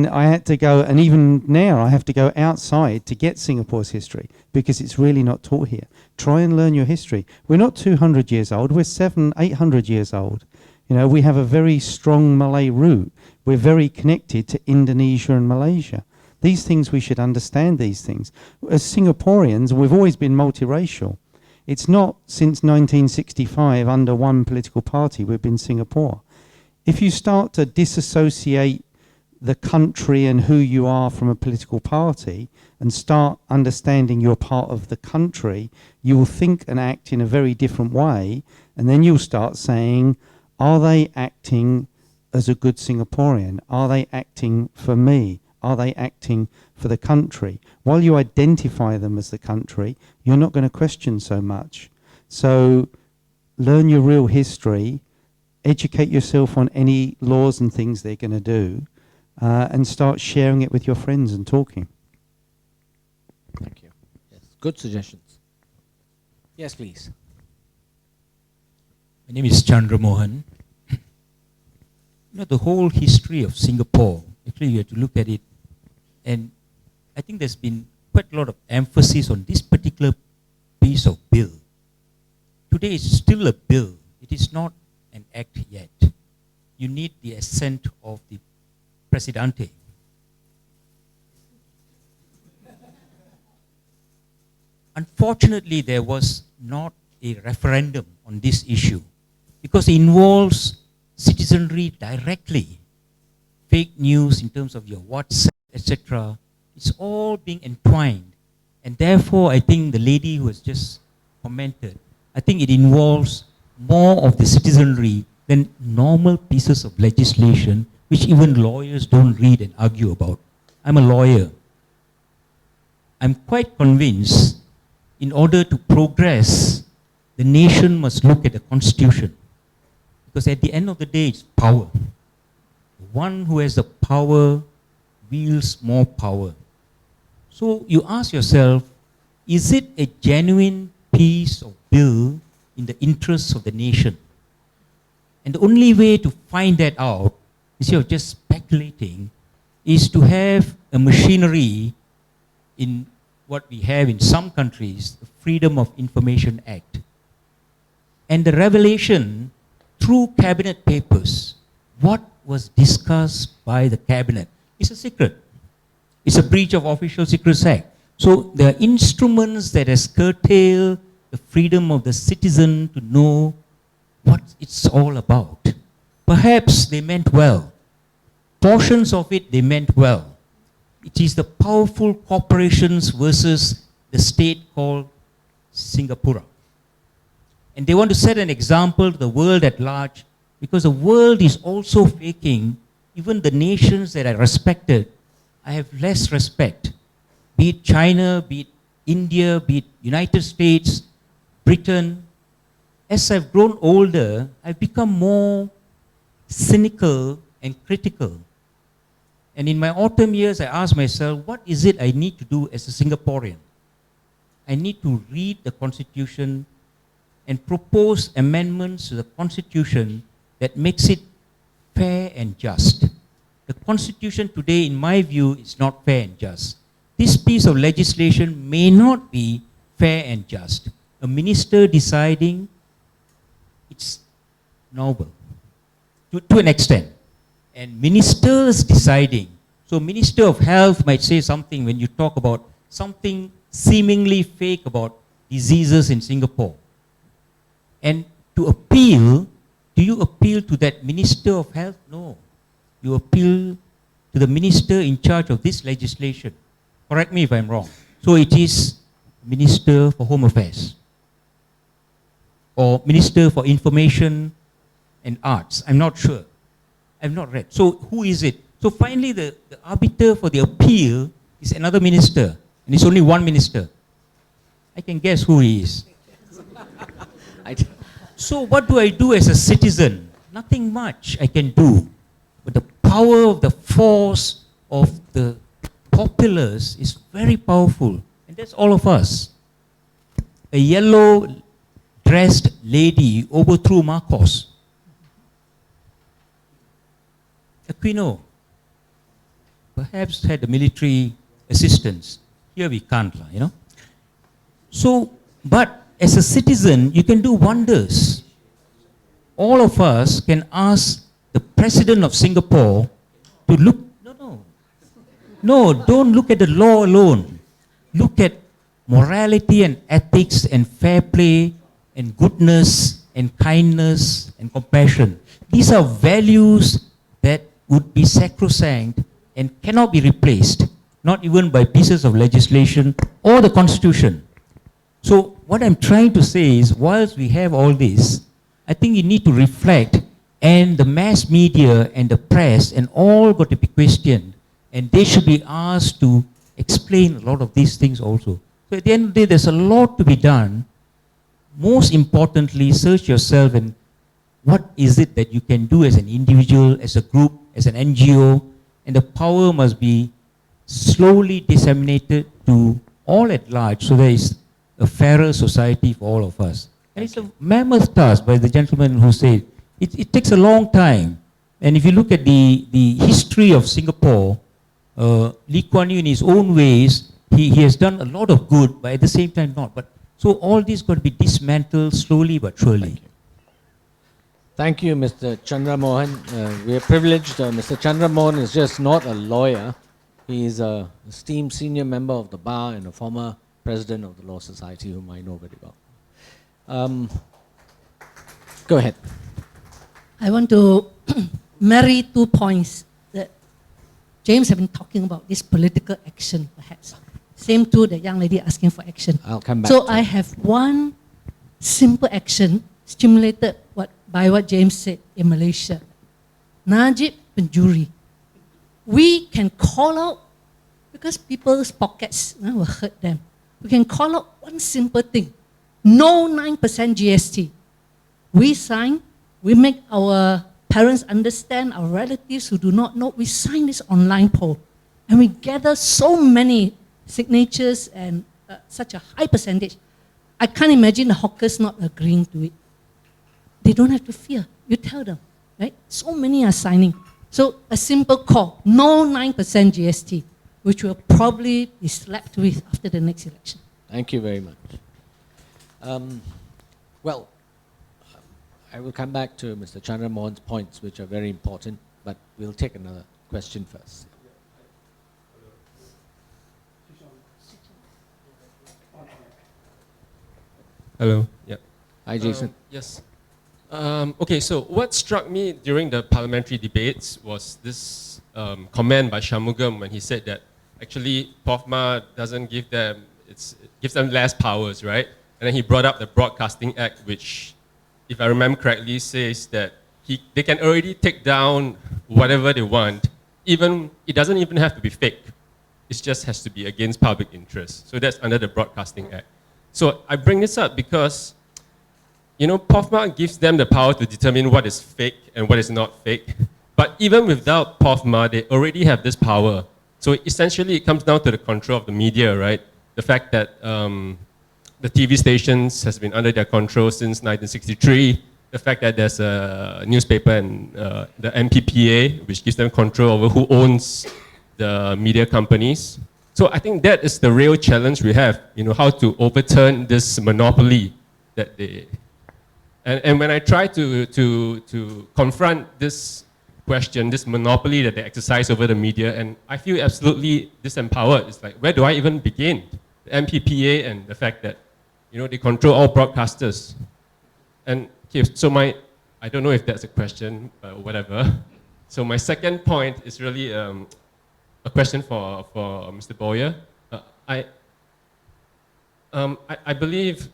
I had to go, and even now I have to go outside to get Singapore's history because it's really not taught here. Try and learn your history. We're not 200 years old, we're 700-800 years old. You know, we have a very strong Malay root. We're very connected to Indonesia and Malaysia. These things, we should understand these things. As Singaporeans, we've always been multiracial. It's not since 1965 under one political party we've been Singapore. If you start to disassociate the country and who you are from a political party and start understanding you're part of the country, you will think and act in a very different way, and then you'll start saying, are they acting as a good Singaporean? Are they acting for me? Are they acting for the country? While you identify them as the country, you're not going to question so much. So learn your real history, educate yourself on any laws and things they're going to do, and start sharing it with your friends and talking.
Thank you. Yes, good suggestions. Yes, please.
My name is Chandra Mohan. The whole history of Singapore, actually you have to look at it, and I think there's been quite a lot of emphasis on this particular piece of bill. Today it's still a bill. It is not an act yet. You need the assent of the Presidente. Unfortunately, there was not a referendum on this issue because it involves citizenry directly. Fake news in terms of your WhatsApp, etc. It's all being entwined. And therefore, I think the lady who has just commented, I think it involves more of the citizenry than normal pieces of legislation which even lawyers don't read and argue about. I'm a lawyer. I'm quite convinced in order to progress, the nation must look at the constitution. Because at the end of the day, it's power. The one who has the power wields more power. So you ask yourself, is it a genuine piece of bill in the interests of the nation? And the only way to find that out, instead of just speculating, is to have a machinery in what we have in some countries, the Freedom of Information Act. And the revelation through cabinet papers, what was discussed by the cabinet, is a secret. It's a breach of Official Secrets Act. So there are instruments that has curtailed the freedom of the citizen to know what it's all about. Perhaps they meant well. Portions of it they meant well. It is the powerful corporations versus the state called Singapore. And they want to set an example to the world at large because the world is also faking. Even the nations that I respected, I have less respect. Be it China, be it India, be it United States, Britain. As I've grown older, I've become more cynical and critical. And in my autumn years, I asked myself, what is it I need to do as a Singaporean? I need to read the Constitution and propose amendments to the Constitution that makes it fair and just. The Constitution today, in my view, is not fair and just. This piece of legislation may not be fair and just. A minister deciding, it's noble, to an extent. And ministers deciding. So Minister of Health might say something when you talk about something seemingly fake about diseases in Singapore. And to appeal, do you appeal to that Minister of Health? No. You appeal to the minister in charge of this legislation. Correct me if I'm wrong. So it is Minister for Home Affairs or Minister for Information and Arts. I'm not sure. I've not read. So who is it? So finally the arbiter for the appeal is another minister. And it's only one minister. I can guess who he is. So what do I do as a citizen? Nothing much I can do. But the power of the force of the populace is very powerful. And that's all of us. A yellow-dressed lady overthrew Marcos. Aquino perhaps had the military assistance. Here we can't, you know. So, but as a citizen, you can do wonders. All of us can ask the President of Singapore to look, no, don't look at the law alone. Look at morality and ethics and fair play and goodness and kindness and compassion. These are values that would be sacrosanct and cannot be replaced, not even by pieces of legislation or the Constitution. So what I'm trying to say is, whilst we have all this, I think you need to reflect, And the mass media and the press and all got to be questioned. And they should be asked to explain a lot of these things also. So at the end of the day, there's a lot to be done. Most importantly, search yourself and what is it that you can do as an individual, as a group, as an NGO, and the power must be slowly disseminated to all at large so there is a fairer society for all of us. And it's a mammoth task by the gentleman who said it takes a long time. And if you look at the history of Singapore, Lee Kuan Yew in his own ways, he has done a lot of good, but at the same time not. But so all this got to be dismantled slowly but surely.
Thank you, Mr. Chandra Mohan. We are privileged. Mr. Chandra Mohan is just not a lawyer. He is an esteemed senior member of the bar and a former president of the Law Society, whom I know very well. Go ahead.
I want to marry 2 points that James have been talking about, this political action perhaps. Same to the young lady asking for action.
I'll come back.
So I have one simple action stimulated by what James said in Malaysia. Najib Penjuri. We can call out, because people's pockets will hurt them. We can call out one simple thing. No 9% GST. We sign, we make our parents understand, our relatives who do not know, we sign this online poll. And we gather so many signatures and such a high percentage. I can't imagine the hawkers not agreeing to it. They don't have to fear. You tell them, right? So many are signing. So a simple call, no 9% GST, which will probably be slapped with after the next election.
Thank you very much. Well, I will come back to Mr. Chandra Mohan's points, which are very important, but we'll take another question first.
Hello. Yeah.
Hi, Jason.
Yes. Okay, so what struck me during the parliamentary debates was this comment by Shanmugam when he said that actually POFMA doesn't give them, it gives them less powers, right? And then he brought up the Broadcasting Act, which, if I remember correctly, says that they can already take down whatever they want. It doesn't even have to be fake. It just has to be against public interest. So that's under the Broadcasting Act. So I bring this up because, you know, POFMA gives them the power to determine what is fake and what is not fake. But even without POFMA, they already have this power. So essentially, it comes down to the control of the media, right? The fact that the TV stations has been under their control since 1963. The fact that there's a newspaper and the MPPA, which gives them control over who owns the media companies. So I think that is the real challenge we have, you know, how to overturn this monopoly that they... And when I try to confront this question, this monopoly that they exercise over the media, and I feel absolutely disempowered. It's like, where do I even begin? The MPPA and the fact that, you know, they control all broadcasters. And okay, so I don't know if that's a question, but whatever. So my second point is really a question for Mr. Boyer. I believe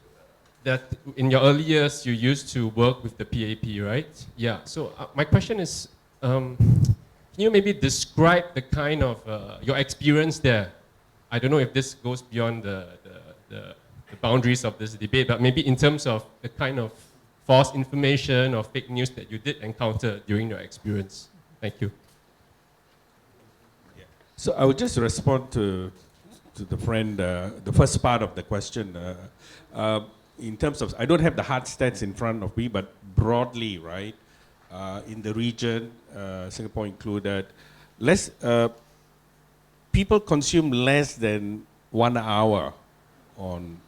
that in your early years, you used to work with the PAP, right? Yeah, so my question is, can you maybe describe the kind of, your experience there? I don't know if this goes beyond the boundaries of this debate, but maybe in terms of the kind of false information or fake news that you did encounter during your experience. Thank you.
So I would just respond to the friend, the first part of the question. In terms of, I don't have the hard stats in front of me, but broadly, right, in the region, Singapore included, people consume less than 1 hour on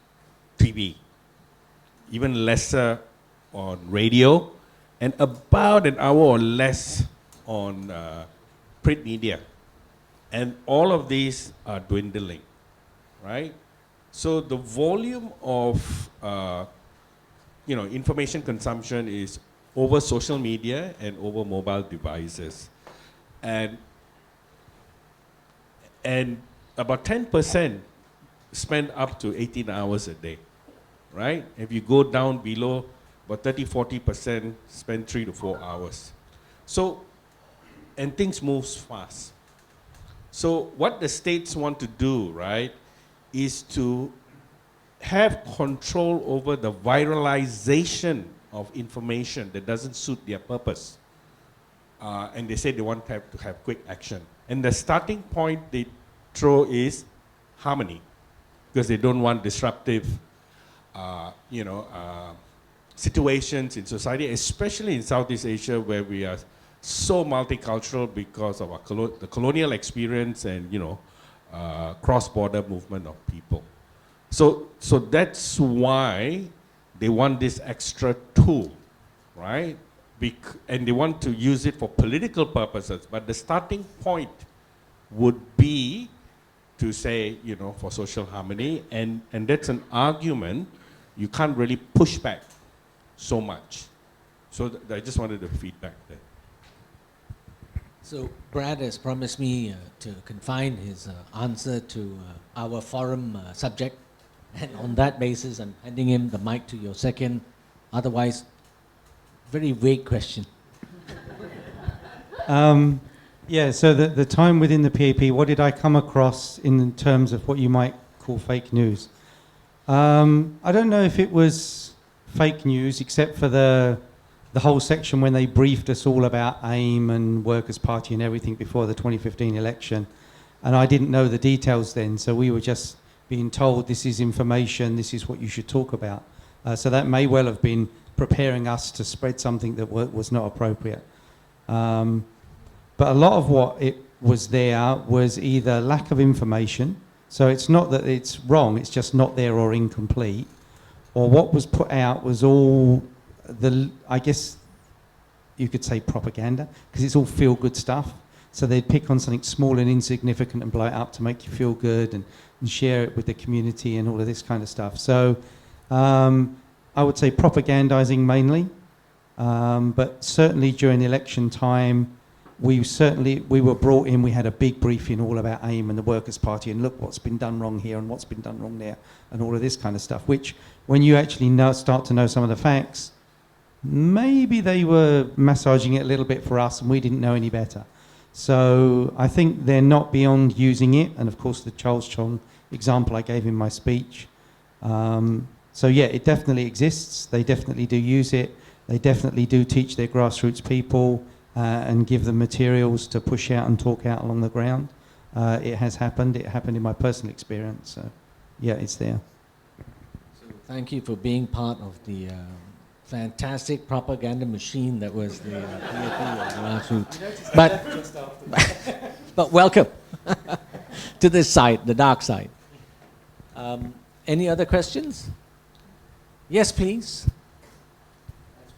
TV, even lesser on radio, and about an hour or less on print media. And all of these are dwindling, right? So the volume of information consumption is over social media and over mobile devices. And about 10% spend up to 18 hours a day, right? If you go down below But 30-40% spend 3 to 4 hours. So, and things moves fast. So what the states want to do, right, is to have control over the viralization of information that doesn't suit their purpose. And they say they want to have quick action. And the starting point they throw is harmony, because they don't want disruptive, situations in society, especially in Southeast Asia, where we are so multicultural because of our the colonial experience and cross-border movement of people. So that's why they want this extra tool, right? And they want to use it for political purposes. But the starting point would be to say, for social harmony, and that's an argument you can't really push back so much. So I just wanted the feedback there.
So Brad has promised me to confine his answer to our forum subject, and on that basis I'm handing him the mic to your second, otherwise very vague question.
Yeah, so the time within the PAP, what did I come across in terms of what you might call fake news? I don't know if it was fake news, except for the whole section when they briefed us all about AIM and Workers' Party and everything before the 2015 election. And I didn't know the details then, so we were just being told this is information, this is what you should talk about. So that may well have been preparing us to spread something that was not appropriate. But a lot of what it was there was either lack of information, so it's not that it's wrong, it's just not there or incomplete, or what was put out was all I guess you could say propaganda, because it's all feel-good stuff. So they'd pick on something small and insignificant and blow it up to make you feel good and share it with the community and all of this kind of stuff. So I would say propagandizing mainly, but certainly during the election time, we were brought in, we had a big briefing all about AIM and the Workers' Party, and look what's been done wrong here and what's been done wrong there, and all of this kind of stuff, which when you actually start to know some of the facts, maybe they were massaging it a little bit for us and we didn't know any better. So I think they're not beyond using it, and of course the Charles Chong example I gave in my speech. So yeah, it definitely exists, they definitely do use it, they definitely do teach their grassroots people and give them materials to push out and talk out along the ground. It has happened. It happened in my personal experience. So, yeah, it's there.
So thank you for being part of the fantastic propaganda machine that was the PAP grassroots. But welcome to this side, the dark side. Any other questions? Yes, please.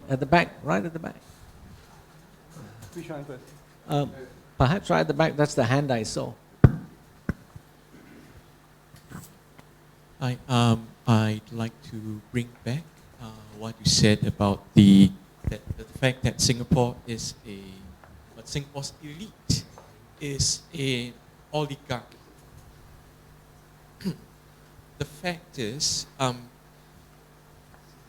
At the back, right at the back.
Which one first?
Perhaps right at the back, that's the hand I saw.
Hi, I'd like to bring back what you said about the fact that Singapore is Singapore's elite is a oligarch. The fact is,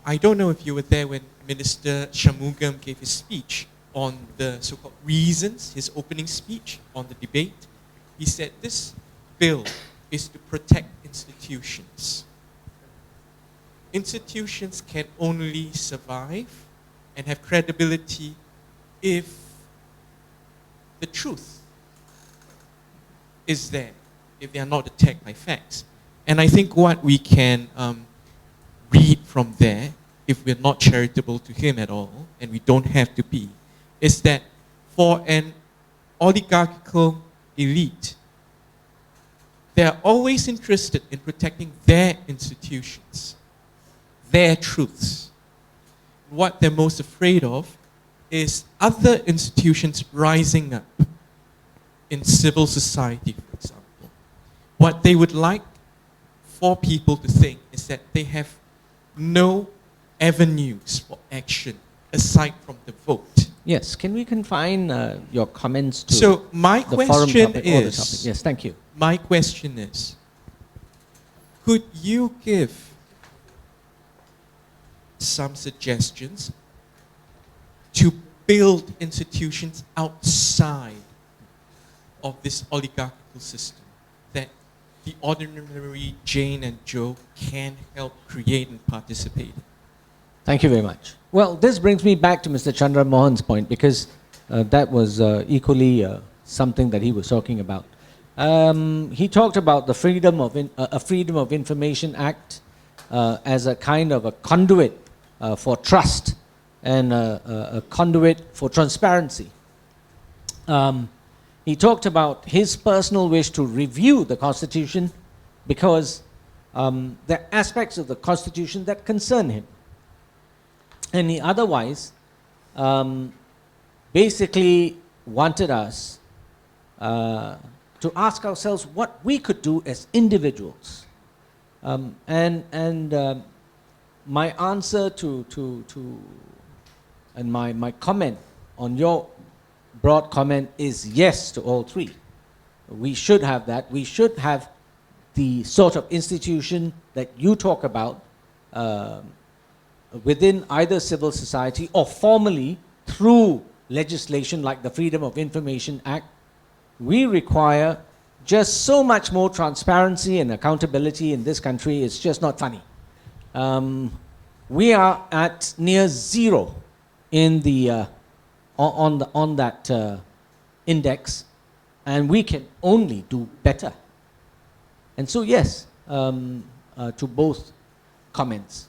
I don't know if you were there when Minister Shanmugam gave his speech on the so-called reasons, his opening speech on the debate. He said this bill is to protect institutions. Institutions can only survive and have credibility if the truth is there, if they are not attacked by facts. And I think what we can read from there, if we're not charitable to him at all, and we don't have to be, is that for an oligarchical elite, they are always interested in protecting their institutions, their truths. What they're most afraid of is other institutions rising up in civil society, for example. What they would like for people to think is that they have no avenues for action aside from the vote.
Yes, can we confine your comments to
so my
the forum
question
topic or the
is,
topic? Yes, thank you.
My question is, could you give some suggestions to build institutions outside of this oligarchical system that the ordinary Jane and Joe can help create and participate in.
Thank you very much. Well, this brings me back to Mr. Chandra Mohan's point, because that was equally something that he was talking about. He talked about the Freedom of Information Act as a kind of a conduit for trust and a conduit for transparency. He talked about his personal wish to review the Constitution because there are aspects of the Constitution that concern him. And he otherwise basically wanted us to ask ourselves what we could do as individuals. My answer and my comment on your broad comment is yes to all three. We should have that. We should have the sort of institution that you talk about within either civil society or formally through legislation like the Freedom of Information Act. We require just so much more transparency and accountability in this country. It's just not funny. We are at near zero in the on that index, and we can only do better. And so yes, to both comments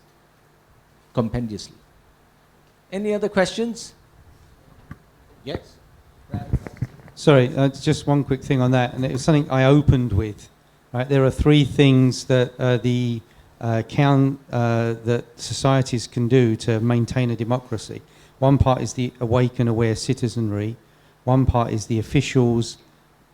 compendiously. Any other questions? Yes.
Sorry, just one quick thing on that, and it was something I opened with. Right, there are three things that that societies can do to maintain a democracy. One part is the awake and aware citizenry. One part is the officials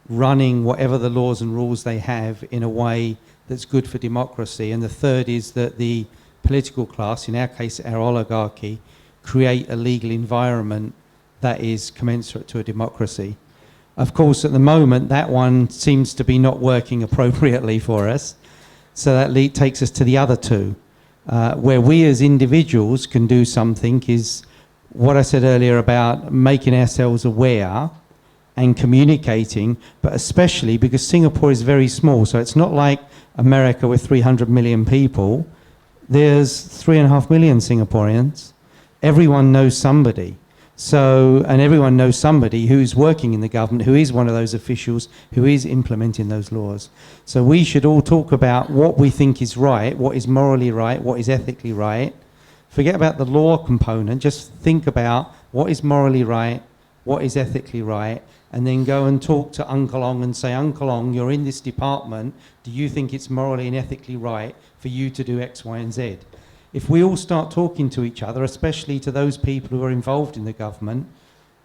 running whatever the laws and rules they have in a way that's good for democracy. And the third is that the political class, in our case our oligarchy, create a legal environment that is commensurate to a democracy. Of course, at the moment, that one seems to be not working appropriately for us. So that takes us to the other two. Where we as individuals can do something is what I said earlier about making ourselves aware and communicating, but especially because Singapore is very small. So it's not like America with 300 million people. There's 3.5 million Singaporeans. Everyone knows somebody. So, and everyone knows somebody who's working in the government, who is one of those officials, who is implementing those laws. So we should all talk about what we think is right, what is morally right, what is ethically right. Forget about the law component, just think about what is morally right, what is ethically right, and then go and talk to Uncle Ong and say, Uncle Ong, you're in this department, do you think it's morally and ethically right for you to do X, Y, and Z? If we all start talking to each other, especially to those people who are involved in the government,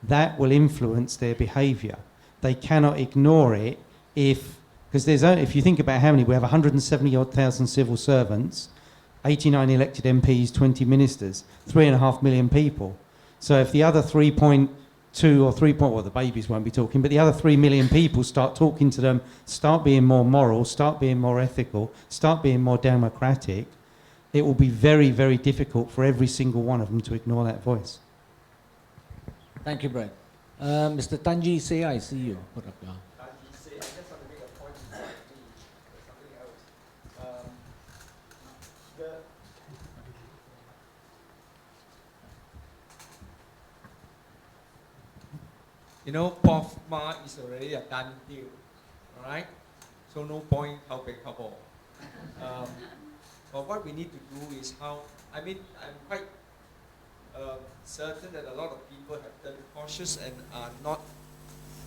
that will influence their behaviour. They cannot ignore it because if you think about how many, we have 170,000 civil servants, 89 elected MPs, 20 ministers, 3.5 million people. So if the other 3.2 or 3. Well, the babies won't be talking, but the other 3 million people start talking to them, start being more moral, start being more ethical, start being more democratic, it will be very, very difficult for every single one of them to ignore that voice.
Thank you, Brad. Mr. Tanji Say, I see you. Put up your hand.
Tanji Say, I just want to make a point to something else. POFMA is already a done deal, all right? So no point helping couple. But what we need to do is I'm quite certain that a lot of people have turned cautious and are not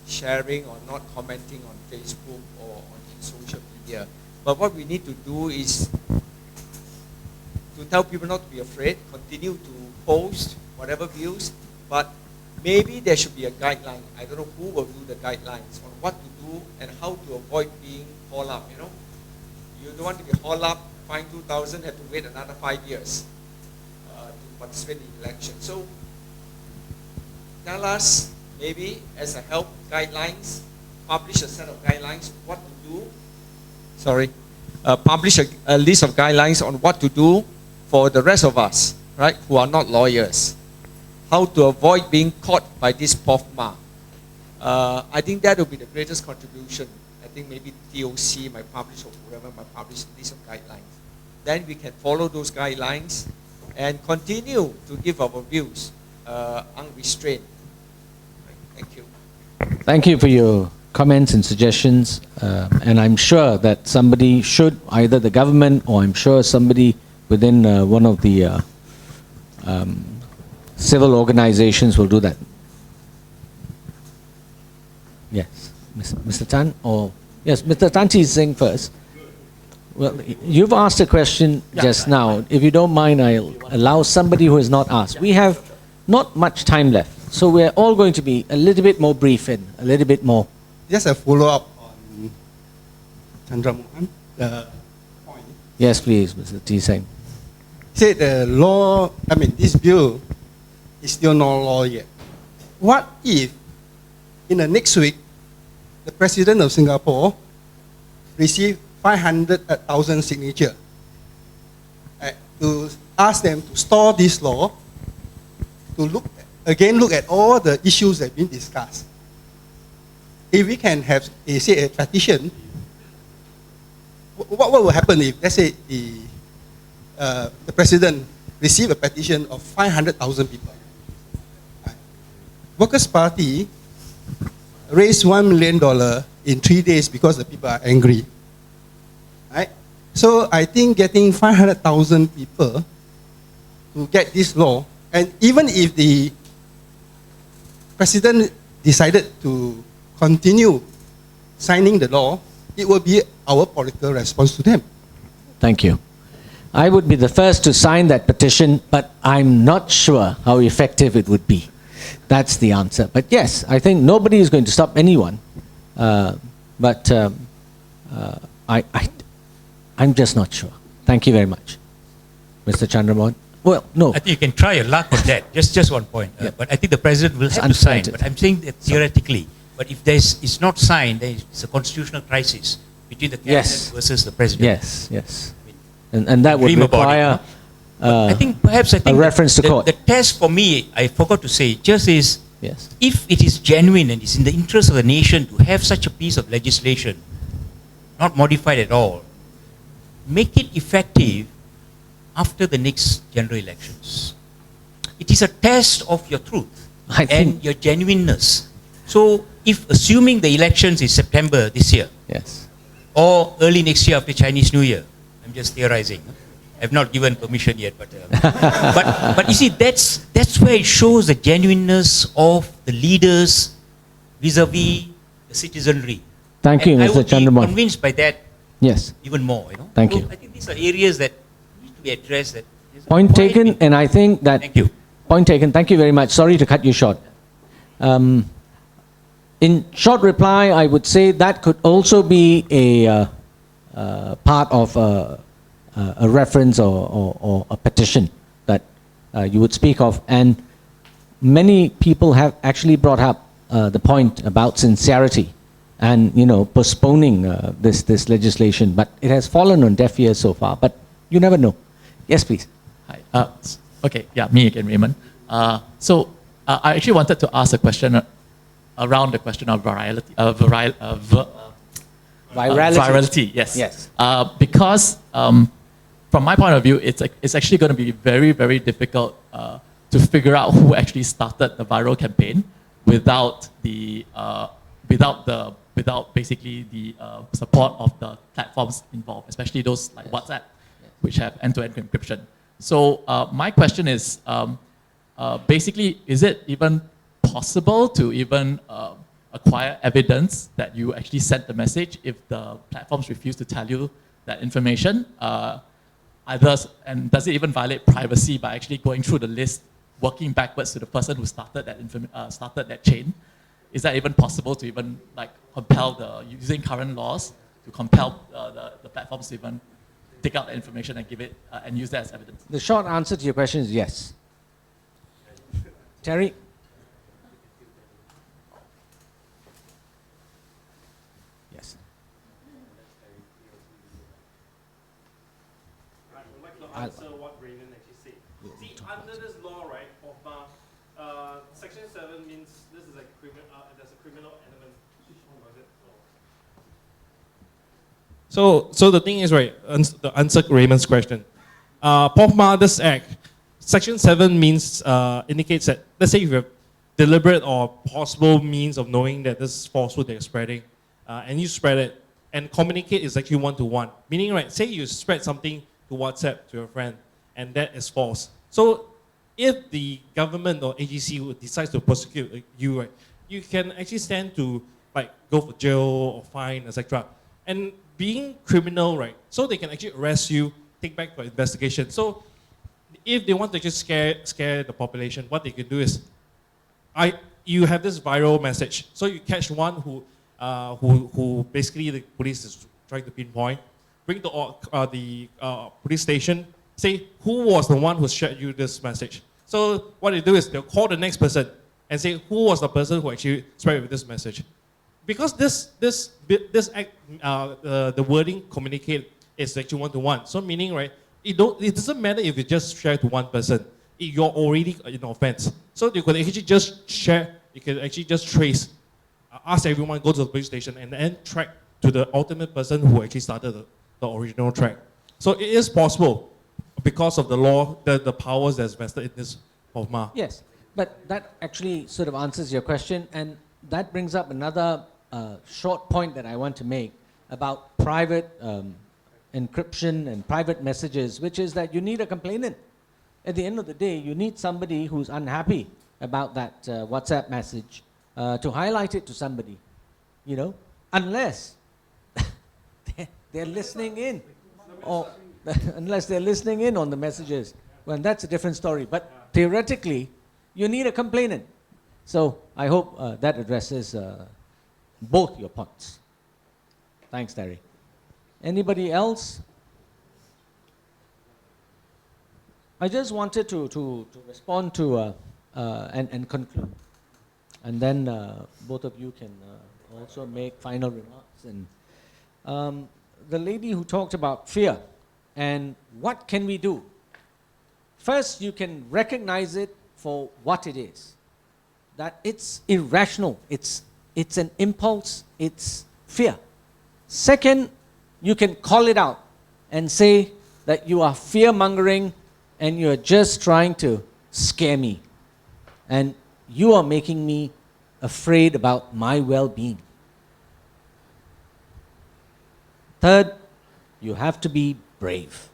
sharing or not commenting on Facebook or on social media. But what we need to do is to tell people not to be afraid, continue to post whatever views, but maybe there should be a guideline. I don't know who will do the guidelines on what to do and how to avoid being hauled up, You don't want to be hauled up, fine 2,000, have to wait another 5 years to participate in the election. So tell us, maybe as a help, guidelines, publish a set of guidelines, what to do. Publish a list of guidelines on what to do for the rest of us right, who are not lawyers, how to avoid being caught by this POFMA. I think that will be the greatest contribution. I think maybe TOC might publish or whoever might publish a list of guidelines. Then we can follow those guidelines and continue to give our views unrestrained. Right. Thank you.
Thank you for your comments and suggestions. And I'm sure that somebody should, either the government or I'm sure somebody within one of the civil organizations will do that. Yes, Mr. Tan, or yes, Mr. Tan Chi Sing first. Well, you've asked a question just now. If you don't mind, I'll allow somebody who has not asked. We have not much time left, so we're all going to be a little bit more brief and a little bit more.
Just a follow-up on Chandra Mohan. Point.
Yes, please, Mr. T. Singh.
Said the law, I mean, this bill is still not law yet. What if, in the next week, the President of Singapore received 500,000 signatures to ask them to store this law, to look at all the issues that have been discussed. If we can have, say, a petition, what will happen if, let's say, the President received a petition of 500,000 people? Workers' Party raised $1 million in 3 days because the people are angry. Right? So I think getting 500,000 people to get this law, and even if the President decided to continue signing the law, it will be our political response to them.
Thank you. I would be the first to sign that petition, but I'm not sure how effective it would be. That's the answer. But yes, I think nobody is going to stop anyone. I'm just not sure. Thank you very much. Mr. Chandramohan. Well, no.
I think you can try your luck on that. Just one point. But I think the president will have to sign. But I'm saying that theoretically. But if it's not signed, then it's a constitutional crisis between the cabinet versus the president.
Yes, yes. And that would require
I think
a reference to court.
The test for me, I forgot to say, just is
yes.
If it is genuine and it's in the interest of the nation to have such a piece of legislation, not modified at all, make it effective after the next general elections. It is a test of your truth and your genuineness. So if assuming the elections is September this year,
yes,
or early next year after Chinese New Year, I'm just theorizing. I've not given permission yet, but but you see, that's where it shows the genuineness of the leaders vis-a-vis the citizenry.
Thank you,
and
Mr. Chandramohan.
I would be convinced by that.
Yes.
Even more,
Thank
so
you.
I think these are areas that need to be addressed.
Point taken, and I think that.
Thank you.
Point taken. Thank you very much. Sorry to cut you short. In short reply, I would say that could also be a part of a reference or a petition that you would speak of. And many people have actually brought up the point about sincerity and postponing this legislation, but it has fallen on deaf ears so far. But you never know. Yes, please.
Hi. Okay. Yeah, me again, Raymond. So I actually wanted to ask a question around the question of virality. Virality. Yes.
Yes.
Because from my point of view, it's actually going to be very, very difficult to figure out who actually started the viral campaign without basically the support of the platforms involved, especially those like WhatsApp, which have end-to-end encryption. So my question is, basically, is it even possible to even acquire evidence that you actually sent the message if the platforms refuse to tell you that information? And does it even violate privacy by actually going through the list, working backwards to the person who started that chain? Is that even possible to even compel using current laws to compel the platforms to even take out the information and give it and use that as evidence?
The short answer to your question is yes. Terry? Yes.
I'd like to answer what Raymond actually said. See,
under this law, right, POFMA, Section 7 means this is like there's a criminal element. So the thing is, right, to answer Raymond's question, POFMA, this act, Section 7 means, indicates that, let's say if you have deliberate or possible means of knowing that this is falsehood that you're spreading, and you spread it, and communicate is actually one-to-one. Meaning, right, say you spread something to WhatsApp to your friend, and that is false. So if the government or AGC decides to prosecute you, right, you can actually stand to like go for jail or fine, etc. And being criminal, right, so they can actually arrest you, take back for investigation. So if they want to just scare the population, what they can do is, you have this viral message. So you catch one who basically the police is trying to pinpoint, bring to the police station, say who was the one who shared you this message. So what they do is they'll call the next person and say who was the person who actually spread with this message. Because this act, the wording communicate is actually one-to-one. So meaning, right, it doesn't matter if you just share to one person. You're already in offense. So you could actually just share, you can actually just trace, ask everyone, go to the police station, and then track to the ultimate person who actually started the original track. So it is possible because of the law, the powers that's vested in this POFMA.
Yes, but that actually sort of answers your question, and that brings up another short point that I want to make about private encryption and private messages, which is that you need a complainant. At the end of the day, you need somebody who's unhappy about that WhatsApp message to highlight it to somebody, you know, unless they're listening in, or unless they're listening in on the messages. Well, that's a different story. But theoretically, you need a complainant. So I hope that addresses both your points. Thanks, Terry. Anybody else? I just wanted to respond to and conclude. And then both of you can also make final remarks. And the lady who talked about fear and what can we do? First, you can recognize it for what it is. That it's irrational. It's an impulse. It's fear. Second, you can call it out and say that you are fear-mongering and you're just trying to scare me. And you are making me afraid about my well-being. Third, you have to be brave.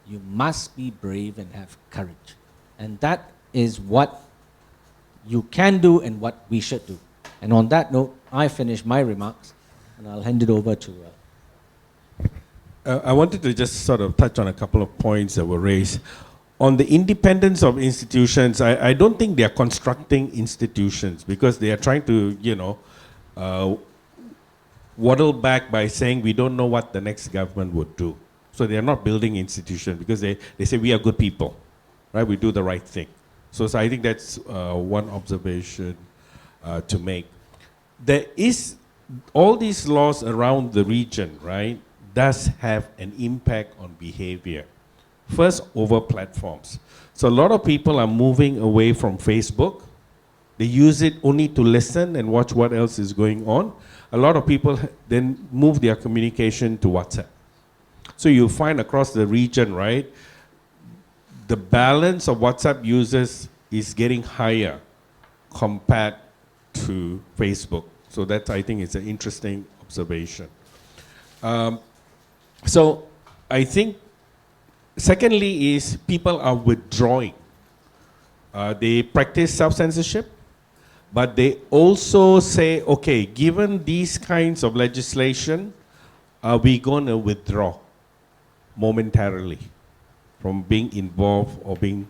You must be brave and have courage. And that is what you can do and what we should do. And on that note, I finish my remarks and I'll hand it over to...
I wanted to just sort of touch on a couple of points that were raised. On the independence of institutions, I don't think they are constructing institutions because they are trying to, you know, waddle back by saying we don't know what the next government would do. So they are not building institutions because they say we are good people, right? We do the right thing. So I think that's one observation to make. There is all these laws around the region, right, does have an impact on behavior. First, over platforms. So a lot of people are moving away from Facebook. They use it only to listen and watch what else is going on. A lot of people then move their communication to WhatsApp. So you find across the region, right, the balance of WhatsApp users is getting higher compared to Facebook. So that, I think, is an interesting observation. So I think, secondly, is people are withdrawing. They practice self-censorship, but they also say, okay, given these kinds of legislation, are we going to withdraw momentarily from being involved or being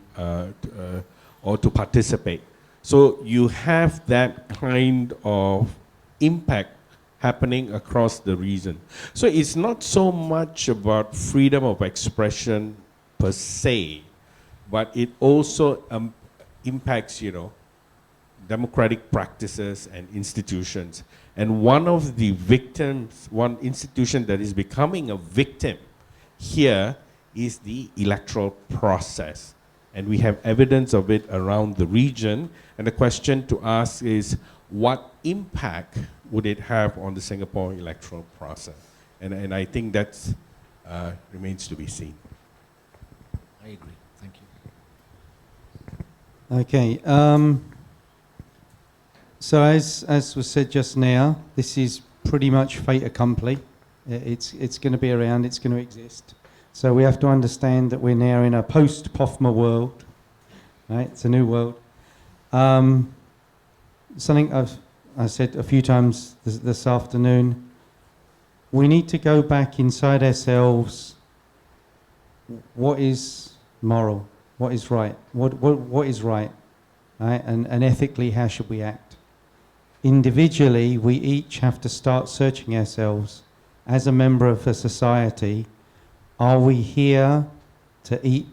or to participate? So you have that kind of impact happening across the region. So it's not so much about freedom of expression per se, but it also impacts, you know, democratic practices and institutions. And one of the victims, one institution that is becoming a victim here is the electoral process. and we have evidence of it around the region. And the question to ask is, what impact would it have on the Singapore electoral process? And I think that remains to be seen.
I agree. Thank you.
Okay. So as was said just now, this is pretty much fait accompli. It's going to be around. It's going to exist. So we have to understand that we're now in a post-POFMA world. Right? It's a new world. Something I said a few times this afternoon. We need to go back inside ourselves. What is moral? What is right? What is right? Right? And ethically, how should we act? Individually, we each have to start searching ourselves. As a member of a society, are we here to eat,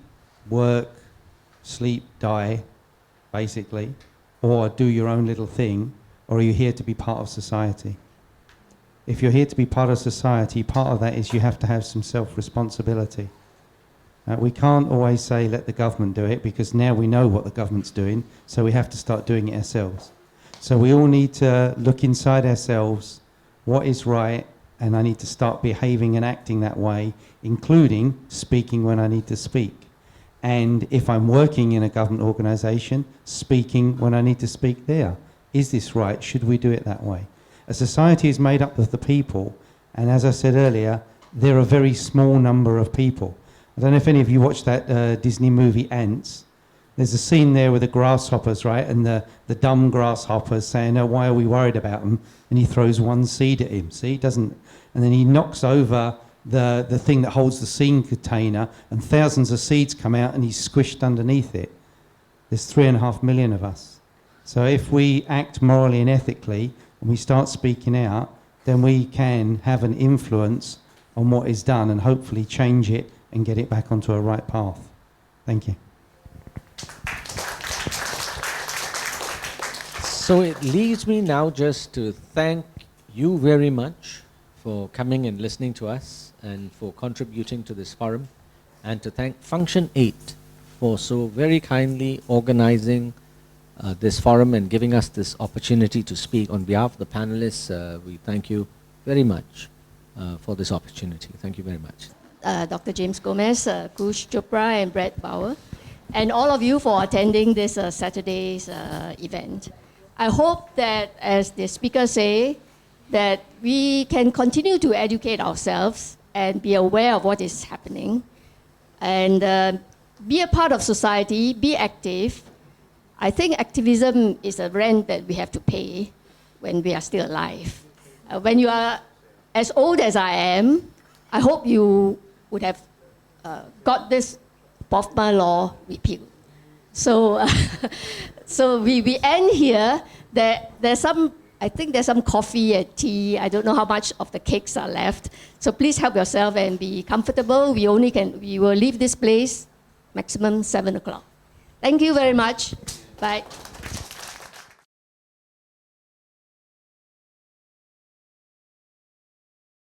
work, sleep, die, basically, or do your own little thing, or are you here to be part of society? If you're here to be part of society, part of that is you have to have some self-responsibility. We can't always say, let the government do it, because now we know what the government's doing, so we have to start doing it ourselves. So we all need to look inside ourselves, what is right, and I need to start behaving and acting that way, including speaking when I need to speak. And if I'm working in a government organisation, speaking when I need to speak there. Is this right? Should we do it that way? A society is made up of the people, and as I said earlier, they're a very small number of people. I don't know if any of you watched that Disney movie Ants. There's a scene there with the grasshoppers, right? And the dumb grasshoppers saying, oh, why are we worried about them? And he throws one seed at him, see? Doesn't, and then he knocks over the thing that holds the seed container, and thousands of seeds come out and he's squished underneath it. There's 3.5 million of us. So if we act morally and ethically, and we start speaking out, then we can have an influence on what is done and hopefully change it and get it back onto a right path. Thank you.
So it leaves me now just to thank you very much for coming and listening to us and for contributing to this forum, and to thank Function 8 for so very kindly organizing this forum and giving us this opportunity to speak. On behalf of the panelists, we thank you very much for this opportunity. Thank you very much.
Dr. James Gomez, Kush Chopra, and Brett Bauer, and all of you for attending this Saturday's event. I hope that, as the speakers say, that we can continue to educate ourselves and be aware of what is happening, and be a part of society, be active. I think activism is a rent that we have to pay when we are still alive. When you are as old as I am, I hope you would have got this POFMA law repealed. So, so we end here. There's some, I think there's some coffee and tea. I don't know how much of the cakes are left. So please help yourself and be comfortable. We will leave this place maximum 7 o'clock. Thank you very much. Bye.